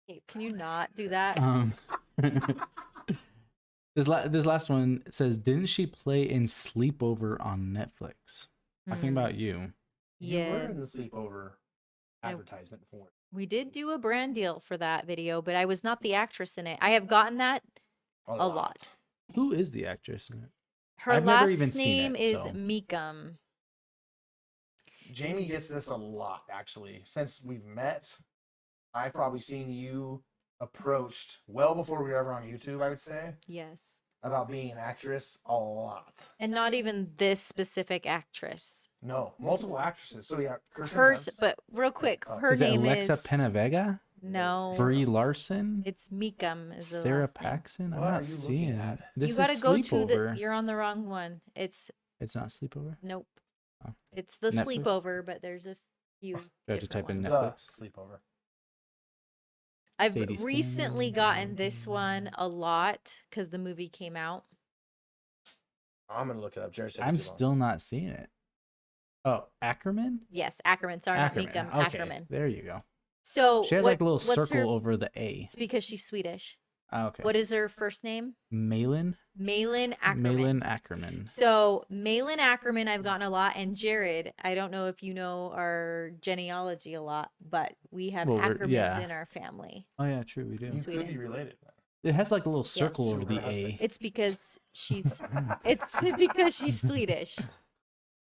Hey, can you not do that? This last one says, "Didn't she play in Sleepover on Netflix?" Talking Hmm. about you. You were in the Yes. sleepover I- advertisement for it. We did do a brand deal for that video, but I was not the actress in it. I have gotten that a lot. Who is the actress in it? Her I've never last even seen name it, is so. Meekum. Jamie gets this a lot, actually. Since we've met, I've probably seen you approached well before we were ever on YouTube, I would say, Yes. about being an actress a lot. And not even this specific actress. No, multiple actresses. So yeah, Kirsten Hers, Dunst. but real quick, Oh. her Is it name Alexa is Penavega? no. Brie Larson? It's Meekum. Is the Sarah last name. Paxson? I'm What are not you looking seeing at? it. This You gotta is go Sleepover. to the. You're on the wrong one. It's It's not Sleepover? nope. Oh. It's the Netflix? sleepover, but there's a few. Do I have to different type in ones. Netflix? The sleepover. I've Sadie recently Stan. gotten this one a lot because the movie came out. I'm gonna look it up. Jared said I'm too long. still not seeing it. Oh, Ackerman? Yes, Ackerman. Sorry, not Meekum. Okay, Ackerman. there you go. So She has like a little what's circle her- over the A. It's because she's Swedish. Oh, okay. What is her first name? Malin? Malin Ackerman. Malin Ackerman. So Malin Ackerman, I've gotten a lot, and Jared. I don't know if you know our genealogy a lot, but we have Well, we're- Ackermans yeah. in our family. Oh yeah, true, we do. You could Sweden. be related. It has like a little circle Yes. over the Her husband. A. It's because she's. It's because she's Swedish,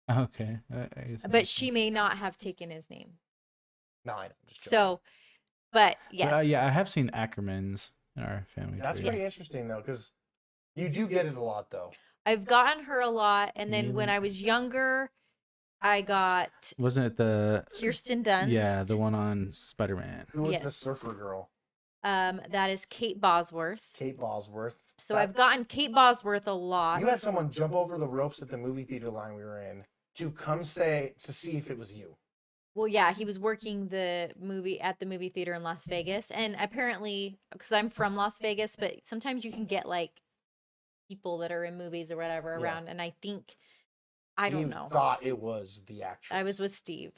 Okay. I guess but that's- she may not have taken his name. No, I know. I'm just joking. So, but yes, Yeah, I have seen Ackermans in our family That's tree. pretty Yes. interesting though, because you do get it a lot though. I've gotten her a lot, and then when Malin. I was younger, I got Wasn't it the Kirsten Dunst. yeah, the one on Spider-Man? Who was the Yes. surfer girl? That is Kate Bosworth. Kate Bosworth. So I've gotten Kate Bosworth a lot. You had someone jump over the ropes at the movie theater line we were in to come to see if it was you. Well, yeah, he was working the movie at the movie theater in Las Vegas, and apparently, because I'm from Las Vegas, but sometimes you can get like people that are in movies or whatever Yeah. around, and I think I don't You know. thought it was the actress. I was with Steve,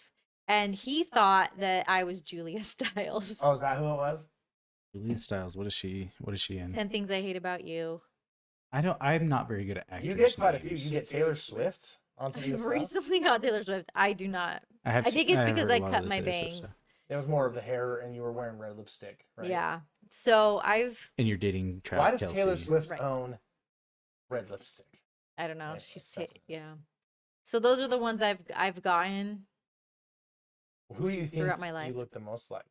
and he thought that I was Julia Stiles. Oh, is that who it was? Julia Stiles. What is she in? 10 Things I Hate About You. I'm not very good at actors. You get quite a few. names. You get Taylor Swift on some of your I've stuff. recently got Taylor Swift. I do not. I have. I think it's have because heard a I lot of cut the my Taylor Swift bangs. stuff. It was more of the hair, and you were wearing red lipstick, right? Yeah. So I've, And you're dating Travis Why does Kelce. Taylor Swift Right. own red lipstick? I don't know. Yeah, She's that's- yeah. So those are the ones I've gotten. Who do you think Throughout my life. you look the most like?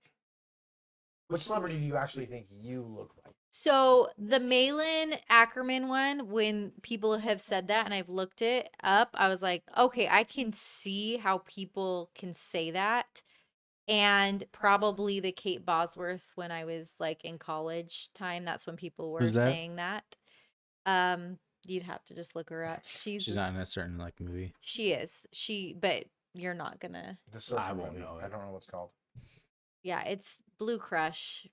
Which celebrity do you actually think you look like? So the Malin Ackerman one, when people have said that and I've looked it up, I was like, okay, I can see how people can say that. And probably the Kate Bosworth when I was like in college time, that's when people were Who's that? saying that. You'd have to just look her up. She's not in a certain like movie. She is. But you're not gonna. The surfer I won't movie. know I it. don't know what's called. Yeah, it's Blue Crush.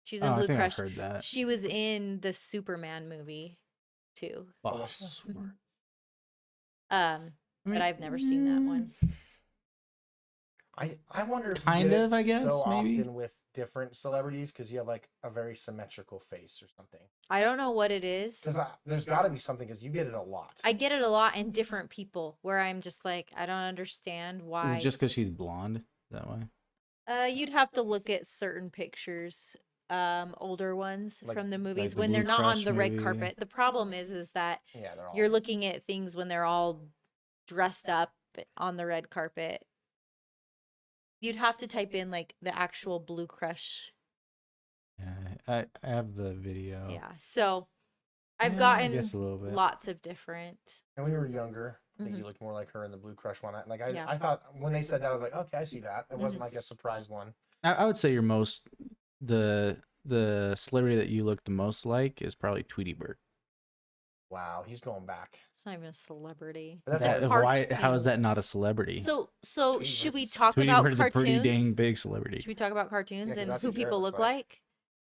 She's in Oh, I Blue think Crush. I've heard that. She was in the Superman movie too. Oh, But I've never seen that one. I wonder if you Kind get of, it I guess, so maybe. often with different celebrities because you have like a very symmetrical face or something. I don't know what it is. Because there's got to be something because you get it a lot. I get it a lot in different people where I'm just like, I don't understand Is why. it just because she's blonde? Is that why? You'd have to look at certain pictures, older ones Like- from the movies the when they're Blue not on Crush the red movie. carpet. The problem is that Yeah, they're all. you're looking at things when they're all dressed up on the red carpet. You'd have to type in like the actual Blue Crush. Yeah, I have the video. Yeah. So I've Yeah, I gotten guess a little bit. lots of different. And when you were younger, I think Mhm. you looked more like her in the Blue Crush one. Yeah. I thought when they said that, I was like, okay, I see that. It wasn't Mhm. like a surprise one. I would say your most the celebrity that you look the most like is probably Tweety Bird. Wow, he's going back. It's not even a celebrity. But that's It's a it. Why? How is cartoon. that not a celebrity? So Tweety should we Bird's- talk Tweety about Bird's a cartoons? pretty dang big celebrity. Should we talk about cartoons 'cause and that's who what Jared people looks look like.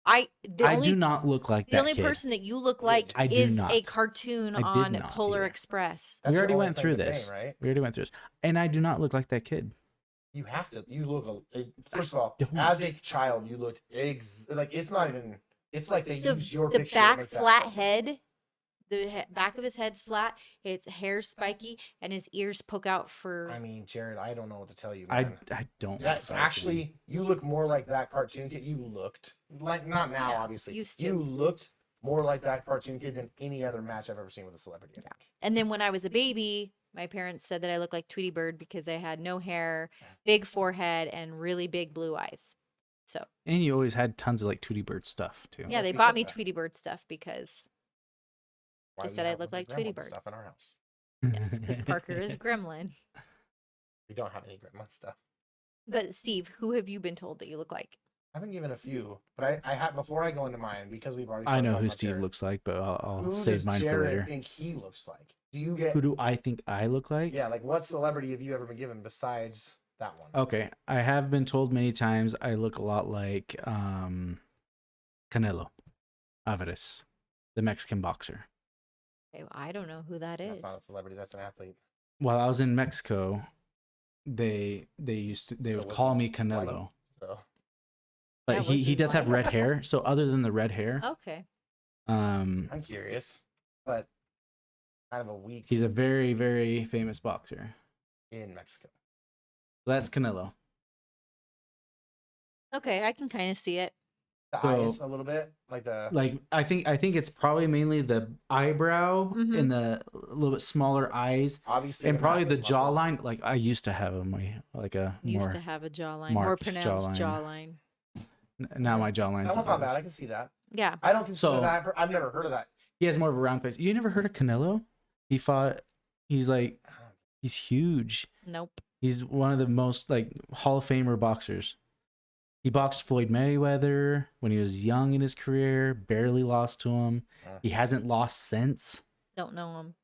like? The I only do not look like the that only kid. person that you look like I do is not. a cartoon I did on not Polar either. Express. That's We your already only went claim through to fame, this. right? We already went through this, and I do not look like that kid. You have to. You look. First of all, don't. as a child, you looked like it's not even. It's like they The, use your the picture. to back make that flat person. head, back of his head's flat. His hair's spiky, and his ears poke out for. I mean, Jared, I don't know what to tell you, I man. don't. That's look like him. actually, you look more like that cartoon kid. You looked like not now, Yeah, obviously. used to. You looked more like that cartoon kid than any other match I've ever seen with a celebrity. I think. And then when I was a baby, my parents said that I looked like Tweety Bird because I had no hair, big forehead, and really big blue eyes. So And you always had tons of like Tweety Bird stuff too. yeah, That's they bought because me of that. Tweety Bird stuff because Why They we said I have look the like Tweety gremlin Bird. stuff in our house. yes, because Parker is Gremlin. We don't have any gremlin stuff. But Steve, who have you been told that you look like? I've been given a few, but I have before I go into mine because we've already. I started know talking who about Steve Jared. looks like, but I'll Who save does mine Jared for later. think he looks like? Do you get? Who do I think I look like? Yeah, like what celebrity have you ever been given besides that one? Okay, I have been told many times I look a lot like Canelo Alvarez, the Mexican boxer. Okay, well, I don't know who that is. That's not a celebrity. That's an athlete. While I was in Mexico, they So would was call he me Canelo, So but Yeah, he was he does have white? red hair. So other than the red hair, Okay. I'm curious, but kind of a weak he's a very very famous boxer. in Mexico. So that's Canelo. Okay, I can kind of see it. The So- eyes a little bit, like the Like I think it's probably mainly the eyebrow Mhm. and the a little bit smaller eyes, obviously, and probably the massive muscles. jawline. Like I used to have like a Used more. to have a jawline, more marked pronounced jawline. jawline. Now my jawline's That one's not bad. size. I can see that. Yeah. I don't consider So- that. I've never heard of that. He has more of a round face. You never heard of Canelo? He He's huge. Nope. He's one of the most like Hall of Famer boxers. He boxed Floyd Mayweather when he was young in his career, barely lost to him. He hasn't lost since. Don't know him.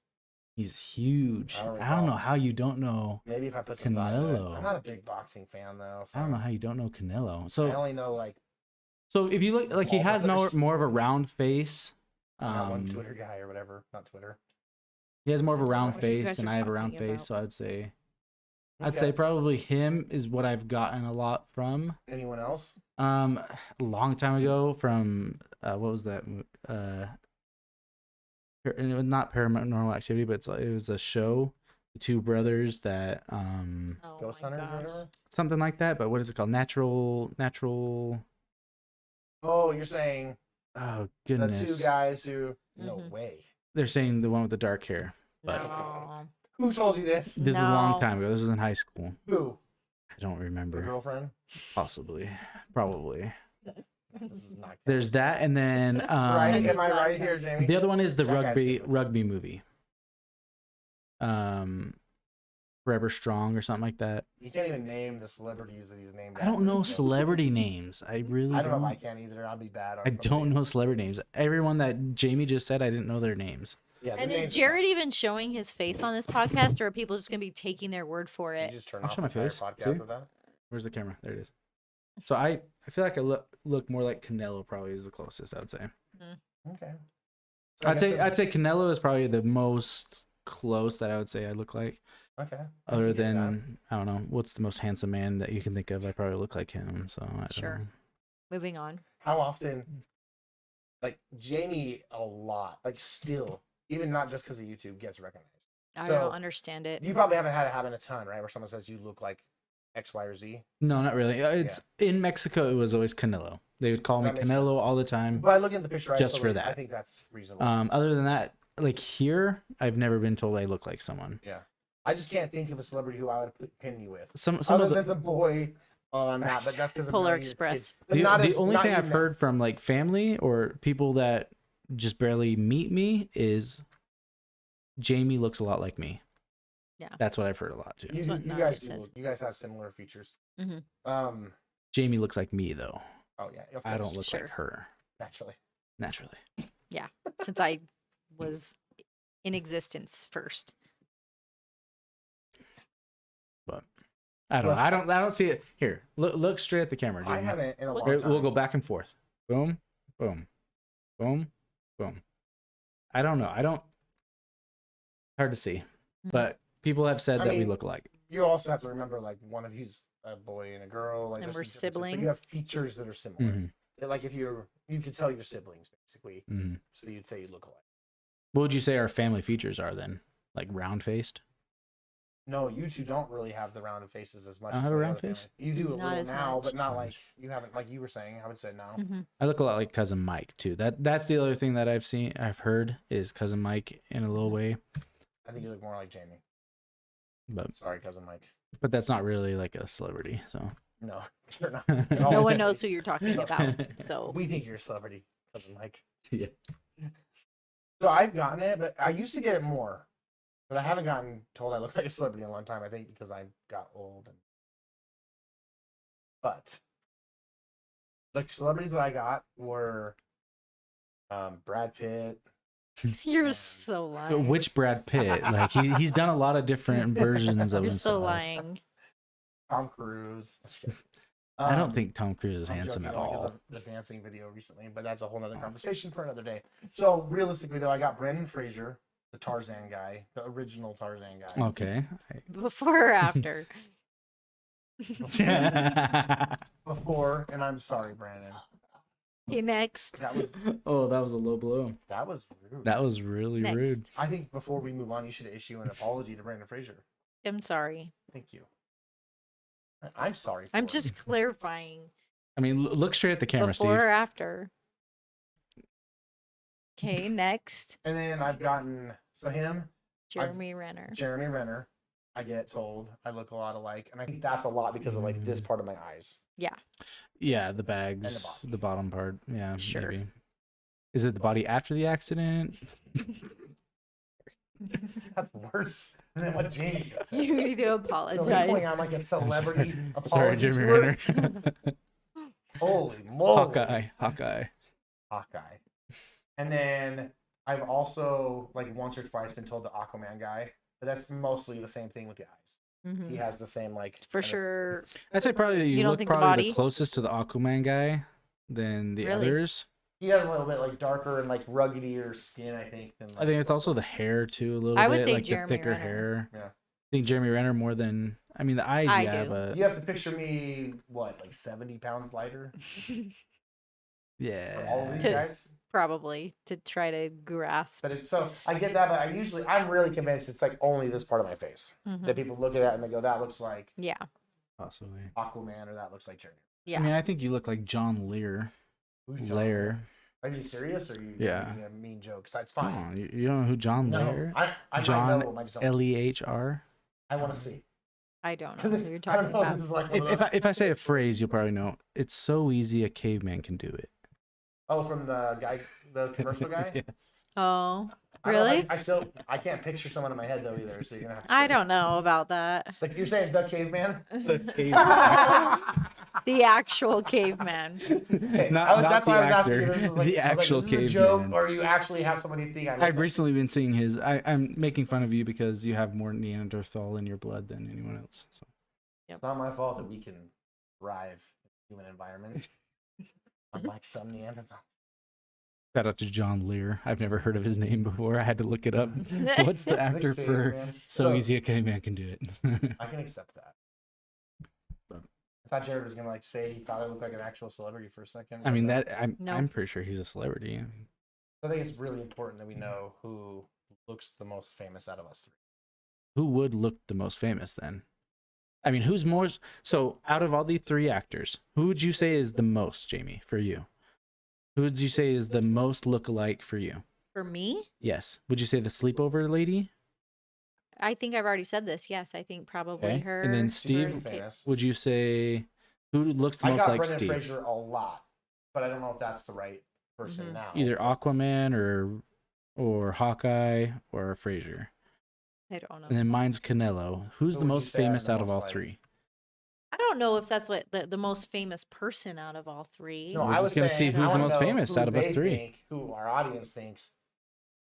He's huge. I don't I don't know recall. how you don't know. Maybe if I put some thought into it. Canelo. I'm not a big boxing fan though. So I don't know how you don't know Canelo. I So only know like if you look, like he Paul has Brothers. more of a round face. I'm not one Twitter guy or whatever. Not Twitter. He has more of a I don't know round what you face, guys and are I have a round talking face, about. so I'd Okay. say probably him is what I've gotten a lot from. Anyone else? A long time ago from what was that? It was not Paranormal Activity, but it was a show. The two brothers that Oh Ghost my Hunters or gosh. whatever? something like that. But what is it called? Natural. Oh, you're saying Oh the goodness! two guys who? No Mhm. way. They're saying the one with the dark hair. No. Who told you this? This was a long No. time ago. This was in high school. Who? I don't Your remember. girlfriend? Possibly, probably. This is not. There's that, and then Right? Am I right here, Jamie? the other one is the That guy's good. rugby movie. Forever Strong or something like that. You can't even name the celebrities that he's named. I don't after, know so- celebrity names. I really I don't know if I don't. can either. I'll be bad. On I some of don't know these. celebrity names. Everyone that Jamie just said, I didn't know their names. Yeah, the And names is are Jared even showing his face on this podcast, or are people just gonna be taking their word for tough. it? You just turn I'll off show the my entire face. podcast See? with that. Where's the camera? There it is. So I feel like I look more like Canelo. Probably is the closest I would say. Okay. So I I'd guess say it- I'd say Canelo is probably the most close that I would say I look like. Okay. I Other can get that. than I don't know what's the most handsome man that you can think of. I probably look like him. So I don't Sure. know. Moving on. How often, like Jamie, a lot, like still, even not just because of YouTube, gets recognized. I So, don't understand it. You probably haven't had it happen a ton, right? Where someone says you look like X, Y, or Z. No, not really. It's in Mexico. It was always Canelo. They would call me That makes Canelo all the time. But I look at the picture. Just I for I that. think that's reasonable. Other than that, like here, I've never been told I look like someone. Yeah. I just can't think of a celebrity who I would pin you with. Some Other of the than the boy on that, but that's because Polar Express. the only thing I've heard from like family or people that just barely meet me is Jamie looks a lot like me. Yeah. That's what I've heard a lot too. You, That's what you Nani guys do. says. You guys have similar features. Mhm. Jamie looks like me though. Oh yeah. Of I don't course, look Sure. like her naturally. naturally. Since I was in existence first. But I don't know. I don't see it here. Look straight at the camera, I Jamie. haven't in a long Here, time. we'll go back and forth. Boom, boom, boom, boom. I don't know. Hard to see, but people have said I that we mean, look alike. You also have to remember, like, one of you's a boy and a girl. Like, And there's we're some differences, but siblings. You have features that are similar. Mhm, Like, if you could tell your siblings, basically. mhm. So you'd say you look alike. What would you say our family features are then? Like round faced? No, you two don't really have the rounded faces as much. I as have a the round other family. face? You do a Not little as now, much. but not Not like much. you haven't. Like you were saying, I would say no. Mhm. I look a lot like cousin Mike too. That's the other thing that I've heard is cousin Mike in a little way, I think you look more like Jamie. but Sorry, cousin Mike. that's not really like a celebrity. So No, you're not. No one knows who you're talking about. So We think you're a celebrity, cousin Mike. yeah. So I've gotten it, but I used to get it more. But I haven't gotten told I look like a celebrity in a long time. I think because I got old. But the celebrities that I got were Brad Pitt. you're so lying. Which Brad Pitt? Like he's done a lot of different versions of You're himself. so lying. Tom Cruise. I'm just kidding. I don't think Tom Cruise is I'm handsome joking, at only 'cause all. of the dancing video recently, but that's a whole nother conversation for another day. So realistically, though, I got Brendan Fraser, the Tarzan guy, the original Tarzan guy. Okay. Before or after? Before, and I'm sorry, Brandon. Okay, next. That was Oh, that was a low blow. rude. That was really Next. rude. I think before we move on, you should issue an apology to Brendan Fraser. I'm sorry. Thank you. I'm sorry. I'm for it. just clarifying. I mean, look straight at the camera, Before or Steve. after? Okay, next. And then I've gotten him, Jeremy Renner. Jeremy Renner. I get told I look a lot alike, and I think that's a lot because of like this part of my eyes. Yeah, the bags, body. the bottom part. Yeah, Sure. maybe. Is it the body after the accident? That's worse than what Jamie just said. You need to So apologize. we're going on like a celebrity Sorry, apology Jeremy tour. Renner. Holy moly. Hawkeye. Hawkeye. And then I've also like once or twice been told the Aquaman guy, but that's mostly the same thing with the eyes. Mhm. He has the same like For kind of- sure. I'd say probably You you don't look think the probably body? the closest to the Aquaman guy than the Really? others. he has a little bit like darker and like ruggedier skin, I think. Than I think it's also the hair too, a little I would bit say like Jeremy the thicker Renner. hair. Yeah. I think Jeremy Renner more than the eyes. I Yeah, do. but You have to picture me what, like 70 pounds lighter from yeah. all of these To- guys. Probably to try to grasp. But it's so I get that, but I'm really convinced it's like only this part of my face Mhm. that people look at that and they go, that looks like Yeah. Possibly. Aquaman or that looks like Jeremy. Yeah. I mean, I think you look like John Lear. Who's John Lair. Are you serious or are you Yeah. making a mean joke? 'Cause that's Come fine. on, you don't know who John No, Lear? I might John know him. I just don't. Lehr. I want to see. I don't know 'Cause who if- you're I talking don't know if about. this is like one If, of if, those- I, if I say a phrase, you'll probably know. It's so easy a caveman can do it. Oh, from the guy, the commercial guy. Yes. Oh, I don't know, really? I can't picture someone in my head though either. So you're gonna have to. I show me. don't know about that. Like you're saying, the caveman. The caveman. The actual caveman. Okay, Not that's the why I was asking you. actor, This is like, the I was like, actual this is a joke, caveman. or you actually have somebody think I look I've like- recently been seeing his. I'm making fun of you because you have more Neanderthal in your blood than anyone else. So. It's not my fault that we can thrive in a human environment, unlike some Neanderthals. Shout out to John Lear. I've never heard of his name before. I had to look it up. What's the actor The for caveman. So Look, Easy a Caveman Can Do It? I can accept that. But- I thought Jared was gonna like say he thought I looked like an actual celebrity for a second. I mean but No. I'm pretty sure he's a celebrity. I mean, I think it's really important that we know who looks the most famous out of us three. who would look the most famous then? I mean, who's more so out of all the three actors, who would you say is the most, Jamie, for you? Who would you say is the most look-alike for you? For me, Yes. Would you say the sleepover lady? I think I've already said this. Yes, I think probably Okay. her. And then She's very Steve, famous. would you say who looks the I most got like Brendan Steve? Fraser a lot, but I don't know if that's the right person Mhm. now. Either Aquaman or Hawkeye or Fraser. I don't know. And then mine's Canelo. Who's Who the would you most say I'm famous the out of most all like? three? I don't know if that's what the most famous person out of all three. No, We're I just was gonna saying, see who's I the wanna most know famous who out of us they three. think, who our audience thinks.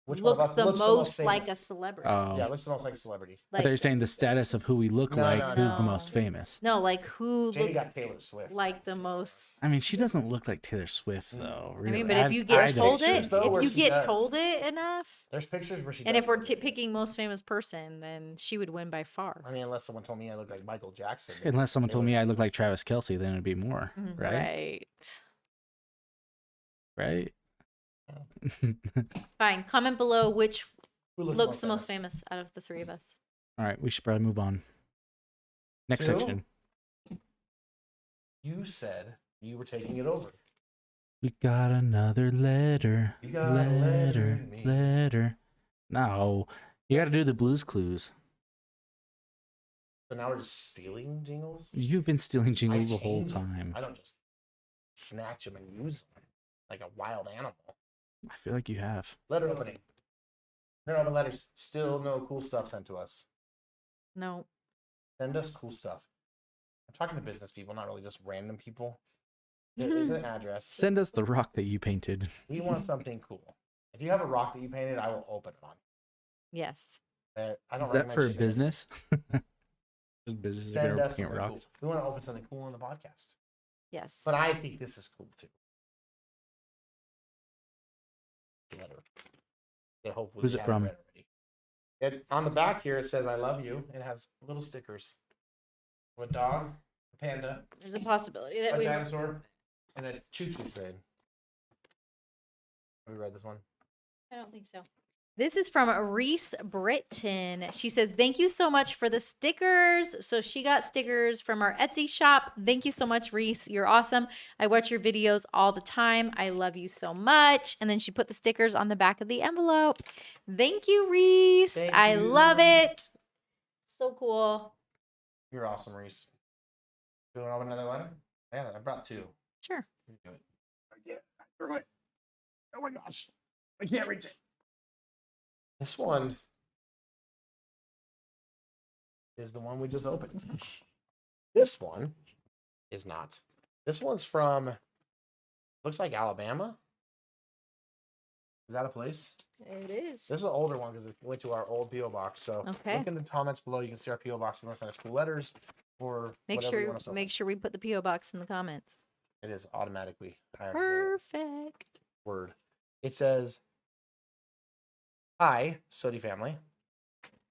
Which one of Looks us the looks most like a famous? celebrity. Oh, Yeah, looks the most like a celebrity. I thought you were saying the status of who we look No, like. no, Who's the no. most famous? No, like who Jamie looks got Taylor Swift. like the most. I mean, she doesn't look like Taylor Swift though. I Really. mean, but if you get I told don't it, pictures, though, think- where if you she get does. told it enough, There's pictures where she. and does if we're look good. picking most famous person, then she would win by far. I mean, unless someone told me I look like Michael Jackson. Unless someone told Taylor- me I look like Travis Kelsey, then it'd be more, Mhm. right? Right. Fine. Comment below which Who looks the most famous out of the three of us. All right, we should probably move on. Next Two? section. You said you were taking it over. We got another letter. You got a letter in me. Letter. No, you got to do the Blues Clues. So now we're just stealing jingles. You've been stealing jingles the whole change 'em. time. I don't just snatch them and use them like a wild animal. I feel like you have. Letter opening. Here open letters. Still no cool stuff sent to us. No. Send us cool stuff. I'm talking to business people, not really just random people. There is an address. Send us the rock that you painted. We want something cool. If you have a rock that you painted, I will open it on. Yes. I don't Is that recommend for shipping it. business? Just businesses that Send are us looking at something cool. rocks. We want to open something cool on the podcast. Yes. But I think this is cool too. Letter. Yeah, hopefully Who's we it haven't from? read already. On the back here, it says "I love you." It has little stickers. A dog, a panda, There's a possibility that a we. dinosaur, and a choo-choo train. Have we read this one? I don't think so. This is from Reese Britton. She says, "Thank you so much for the stickers." So she got stickers from our Etsy shop. Thank you so much, Reese. You're awesome. I watch your videos all the time. I love you so much. And then she put the stickers on the back of the envelope. Thank you, Reese. Thank I you. love it. So cool. You're awesome, Reese. Do you want to open another letter? Yeah, I brought two. Sure. You do it. Yeah, I threw it. Oh my gosh, I can't reach it. This one is the one we just opened. This one is not. This one's from, looks like Alabama. Is that a place? It is. This is an older one because it went to our old P.O. Box. So Okay. look in the comments below. You can see our P.O. Box. If you want to send us cool letters or Make whatever you sure want us to make sure we put the PO box in the comments. It is automatically. I have the Perfect. word. It says, "Hi, SOTY family."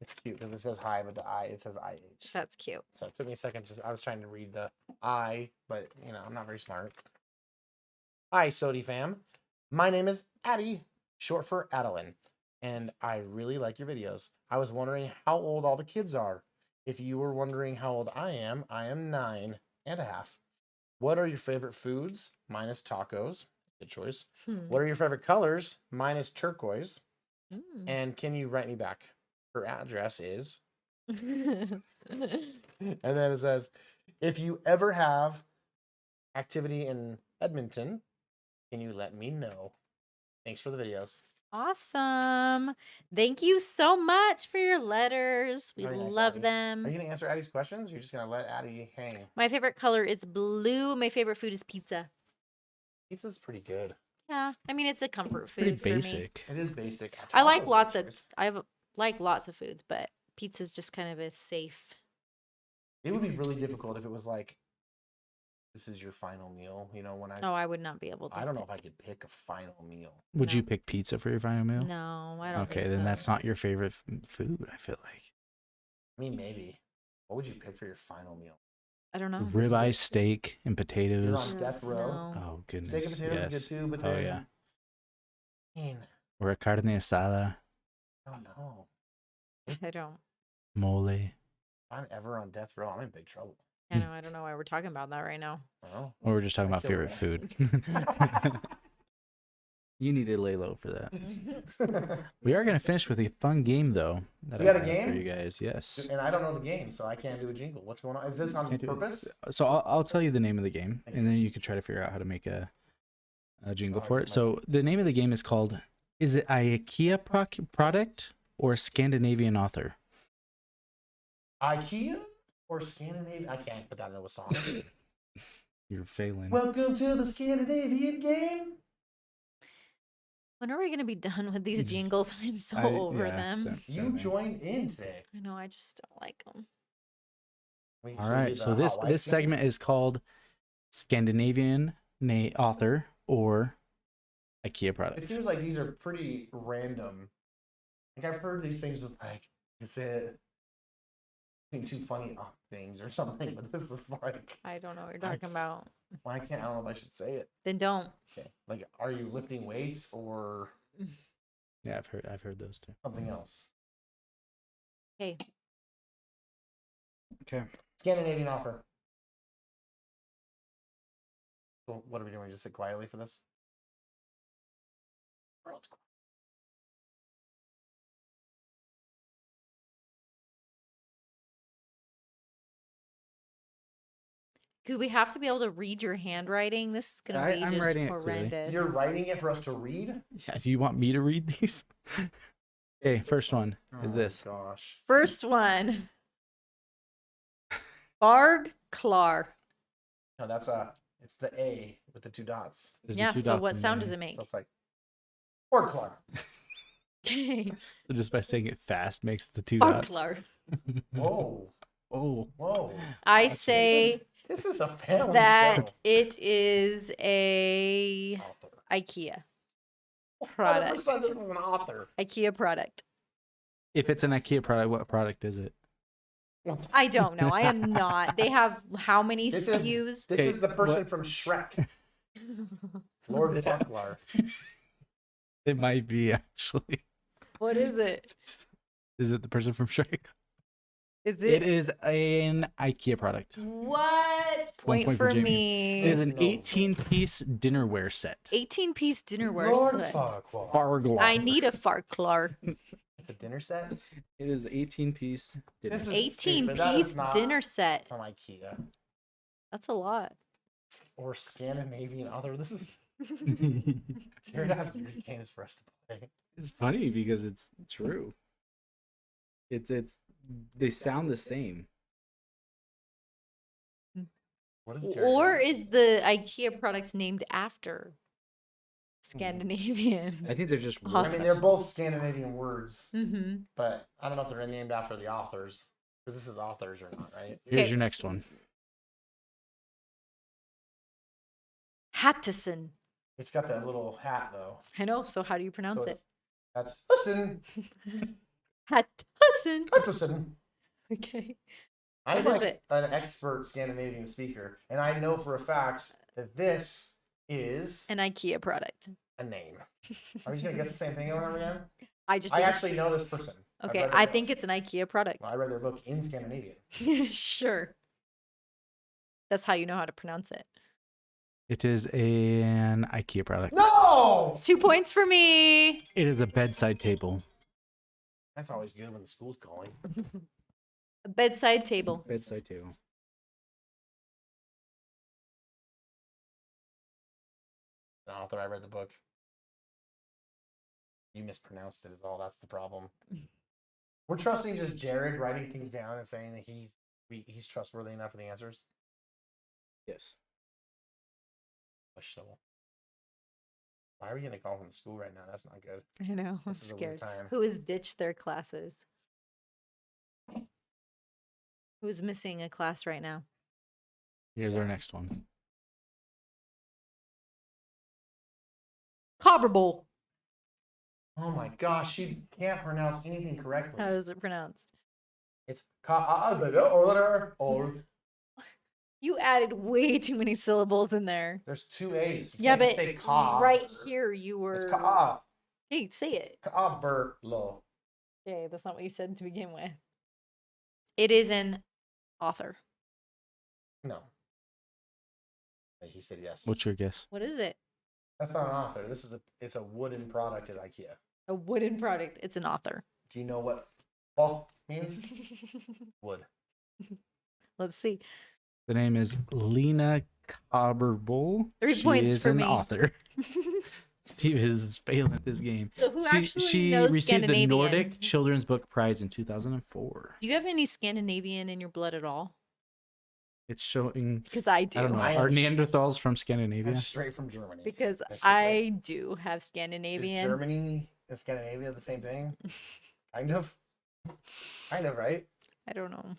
It's cute because it says hi, but the I, it says IH. That's cute. So it took me a second. I was trying to read the I, but I'm not very smart. Hi, SOTY fam. My name is Addie, short for Adeline, and I really like your videos. I was wondering how old all the kids are. If you were wondering how old I am 9.5. What are your favorite foods? Mine is tacos. Good choice. What are your favorite colors? Mine is turquoise. Mm. And can you write me back? Her address is, and then it says, if you ever have activity in Edmonton, can you let me know? Thanks for the videos. Awesome. Thank you so much for your letters. We Very nice, love Addie. them. Are you going to answer Addie's questions? Or you're just going to let Addie hang? My favorite color is blue. My favorite food is pizza. Pizza's pretty good. Yeah, I mean it's a comfort Pretty food for me. basic. It is basic. I like Tacos are lots of nice. like lots of foods, but pizza's just kind of a safe. It would be really difficult if it was like, this is your final meal. When Oh, I would not be able to. I don't know if I could pick a final meal. Would you No. pick pizza for your final meal? No, I don't. Okay, think then so. that's not your favorite food, I feel like. I mean, maybe. What would you pick for your final meal? I don't know. Ribeye steak and You're potatoes. on death row. No. Oh, goodness. Steak and potatoes yes. is good too, but Oh, then, yeah. man, Or a carne asada, I don't know. I don't. mole. If I'm ever on death row, I'm in big trouble. I know. I don't know why we're talking about that right now. Well, Or we're just talking I about feel favorite bad. food. You need to lay low for that. We are going to finish with a fun game, though. That You got a have game? For you guys, yes. And I don't know the game, so I can't do a jingle. What's going on? Is this on Can't do it. purpose? So I'll tell you the name of the game, Okay. and then you can try to figure out how to make a jingle Oh, I for get it. my- So the name of the game is called, is it a IKEA product or Scandinavian author? IKEA or Scandinavian? I can't put that into a song. You're failing. Welcome to the Scandinavian game. When are we gonna be done with these jingles? I'm so over them. You joined in today. I know. I just don't like them. All right. So this segment is called Scandinavian author or IKEA It product. seems like these are pretty random. Like I've heard these things with like, is it too funny things or something? But this is like, I don't know what you're talking about. well, I don't know if I should say it. Then don't. Okay. Like, are you lifting weights or Yeah, I've heard those too. something else? Okay. Okay. Scandinavian offer. So what are we doing? Just sit quietly for this? World's quiet. Could we have to be able to read your handwriting? This is gonna be I'm just writing it clearly. horrendous. You're writing it for us to read? Yeah, do you want me to read these? Okay, first one is Oh, this. Gosh. First one. Barg Klar. No, that's it's the A with the two dots. There's the Yeah, two so dots what in sound there. does it make? So it's like, or Clark. Okay. So just by saying it fast makes the two Barg dots. Klar. Whoa. Oh. Whoa. I That's- say This is a family that show. it is a Author. IKEA 100% product. This is an author. IKEA product. If it's an IKEA product, what product is it? I don't know. I am not. They have how many This is- SKUs? This Okay, is the person what- from Shrek. Lord Fucklar. It might be actually. What is it? Is it the person from Shrek? Is It it? is an IKEA product. What? Point Point for for Jamie. It is me. an No. 18-piece dinnerware set. 18-piece dinnerware Lord set. Fucklar. Farglar. I need a Farklar. It's a dinner set It is 18-piece dinner This set. is stupid. That is 18-piece not- dinner set. from IKEA That's a lot. or Scandinavian author. This is Jared has weird games for us to play. It's funny because it's true. It's They sound the same. What is Jared Or doing? is the IKEA products named after Scandinavian? I think they're just Uh-huh. I mean, they're both Scandinavian words, Mm-hmm. but I don't know if they're named after the authors. Because this is authors or not, right? Here's Okay. your next one. Hattison. It's got that little hat, though. I know. So how do you pronounce So it? That's Hudson. Hattison. Hudson. Okay. I'm What is like it? an expert Scandinavian speaker, and I know for a fact that this is An IKEA product. a name. Are you gonna guess the same thing over and over again? I just I think actually know this person. I've Okay, read I their think book. it's an IKEA product. Well, I read their book in Scandinavian. Sure. That's how you know how to pronounce it. It is an IKEA product. No, 2 points for me. It is a bedside table. that's always good when the school's calling. A bedside table. Bedside table. The author, I read the book. You mispronounced it, is all. That's the problem. We're trusting just Jared writing things down and saying that he's trustworthy enough for the answers. Yes. Questionable. Why are we getting a call from the school right now? That's not good. I know. I'm This is a weird scared. time. Who has ditched their classes? Who's missing a class right now? Here's our next one. Cobber bowl. Oh my gosh, she can't pronounce anything correctly. How is it pronounced? It's old. You added way too many syllables in there. There's two A's. You Yeah, can't just but say ka. right here you It's were. ka. Hey, say it. Kaberlo. Okay, that's not what you said to begin with. It is an author. No. He said yes. What's your guess? What is it? That's not an author. It's a wooden product at IKEA. A wooden product. It's an author. Do you know what ball means? Wood. Let's see. The name is Lena Cobberbull. 3 She points is for an me. author. Steve is failing at this game. So who actually She knows received the Scandinavian? Nordic Children's Book Prize in 2004. Do you have any Scandinavian in your blood at all? It's showing. Because I do. I don't know. I Are am Neanderthals from I'm Scandinavia? straight from Germany. Because basically. I do have Is Scandinavian. Germany and Scandinavia the same thing? Kind of. Kind of, right? I don't know.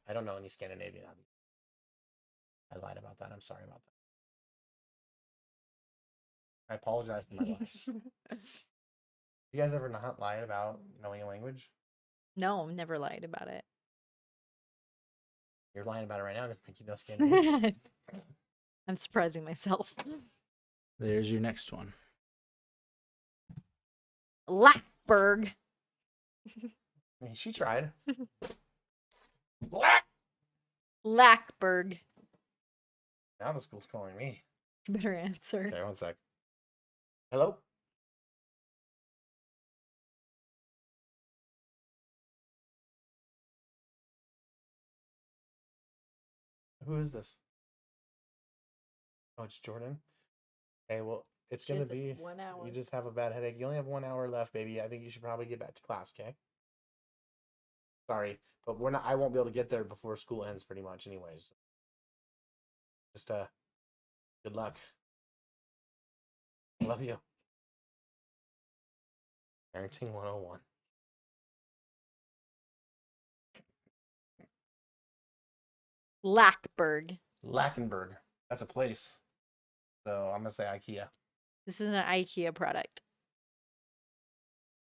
I don't know any Scandinavian. I lied about that. I'm sorry about that. I apologize for my lies. You guys ever not lied about knowing a language? No, never lied about it. You're lying about it right now because I think you know Scandinavian. I'm surprising myself. There's your next one. Lackberg. I mean, she tried. Black. Lackberg. Now the school's calling me. Better answer. Okay, one sec. Hello? Who is this? Oh, it's Jordan. Okay, well, it's She gonna has be 1 hour. You just have a bad headache. You only have 1 hour left, baby. I think you should probably get back to class, okay? Sorry, but we're not. I won't be able to get there before school ends, pretty much, anyways. Just good luck. I love you. Parenting 101. Lackberg. Lackenberg. That's a place. So I'm gonna say IKEA. This is an IKEA product.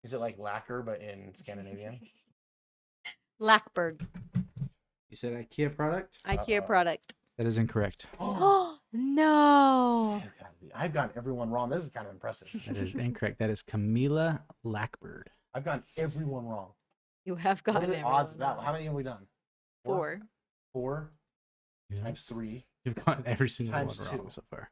Is it like lacquer but in Scandinavian? Lackberg. You said IKEA product? IKEA Uh-oh. product. That is incorrect. Oh no. I've gotten everyone wrong. This is kind of impressive. That is incorrect. That is Camila Lackbird. I've gotten everyone wrong. You have What are gotten the it. odds of that? How many have we done? 4. 4 Yeah. times 3. You've gotten every single Times one wrong 2. so far.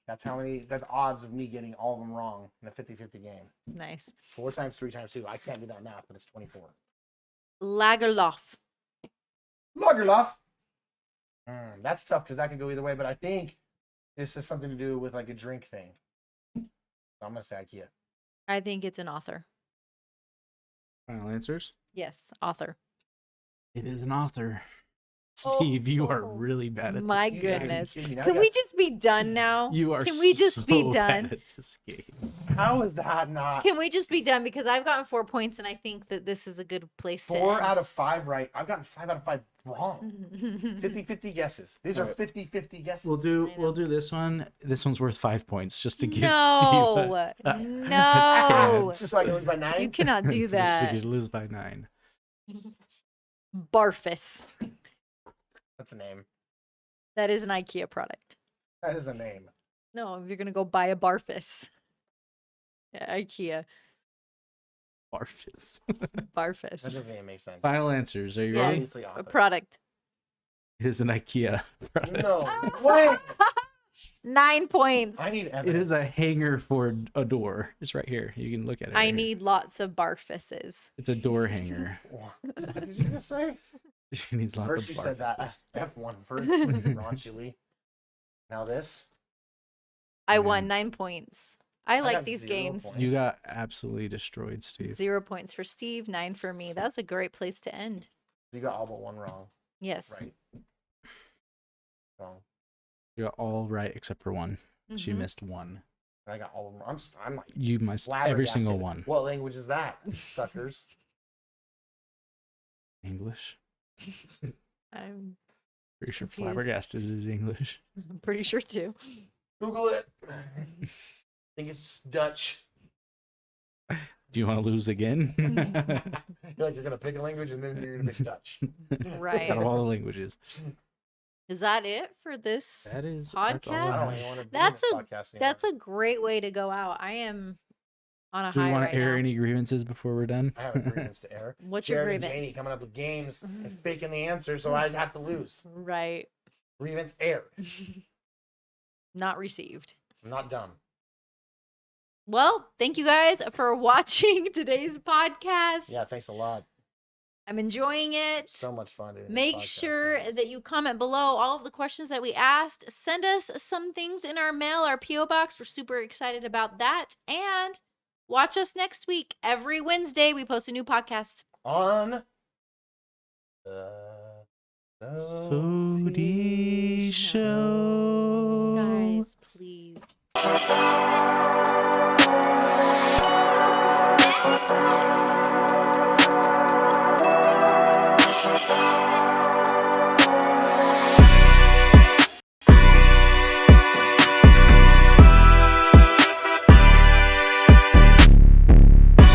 That's how many. That's the odds of me getting all of them wrong in a 50-50 game. Nice. 4 times 3 times 2. I can't do that math, but it's 24. Lagerlof. Lagerlof. That's tough because that could go either way. But I think this has something to do with like a drink thing. So I'm gonna say IKEA. I think it's an author. Final answers. Yes, author. It is an author. Steve, you are Oh, really bad at my this game. goodness. Kidding me? Now I Can got- we just be done now? You are Can we just so be bad done? at this game. How is that not Can we just be done? Because I've gotten 4 points, and I think that this is a good place to 4 end. out of 5 right? I've gotten 5 out of 5 wrong. 50-50 guesses. These are Alright. 50-50 guesses. We'll I know. do this one. This one's worth 5 points just to give No, Steve a no. chance. Just so I can lose by 9. You cannot do Just so that. you lose by 9. Barfus. That's a name. That is an IKEA product. That is a name. No, if you're gonna go buy a Barfus. Yeah, IKEA. Barfus. Barfus. That doesn't even make sense. Final answers. Are you Yeah. ready? Obviously A author. product. It is an IKEA product. No way. 9 points. I need It evidence. is a hanger for a door. It's right here. You can look at it. I right here. need lots of Barfuses. It's a door hanger. What did you just say? She needs lots First of you said that Barfuses. F1 first, raunchily. Now this. I Man. won 9 points. I like got these 0 games. points. You got absolutely destroyed, Steve. 0 points for Steve, 9 for me. That's a great place to end. You got all but 1 wrong, Yes. right? Wrong. You got all right except for one. She Mhm. missed one. I got all of them. I'm like You missed every single flabbergasted. one. What language is that, suckers? English. I'm Pretty sure confused. flabbergasted is English. pretty sure too. Google it. I think it's Dutch. Do you want to lose again? You're like, you're gonna pick a language and then you're gonna pick Dutch. Right. Out of all the languages. Is that it for this? That is Podcast? I That's, all don't even want to. That's this a- podcast anymore. That's a great way to go out. I am on a do we high want right to air now. any grievances before we're done? I have a grievance to air. What's your Jared and Janie grievance? coming up with games and faking the answer, so I'd have to lose. Right. Grievance air. Not received. I'm not dumb. Well, thank you guys for watching today's podcast. Yeah, thanks a lot. I'm enjoying it. So much fun. doing this Make podcast, sure man. that you comment below all of the questions that we asked. Send us some things in our mail, our P.O Box. We're super excited about that. And watch us next week. Every Wednesday, we post a new podcast. On the SOTY show.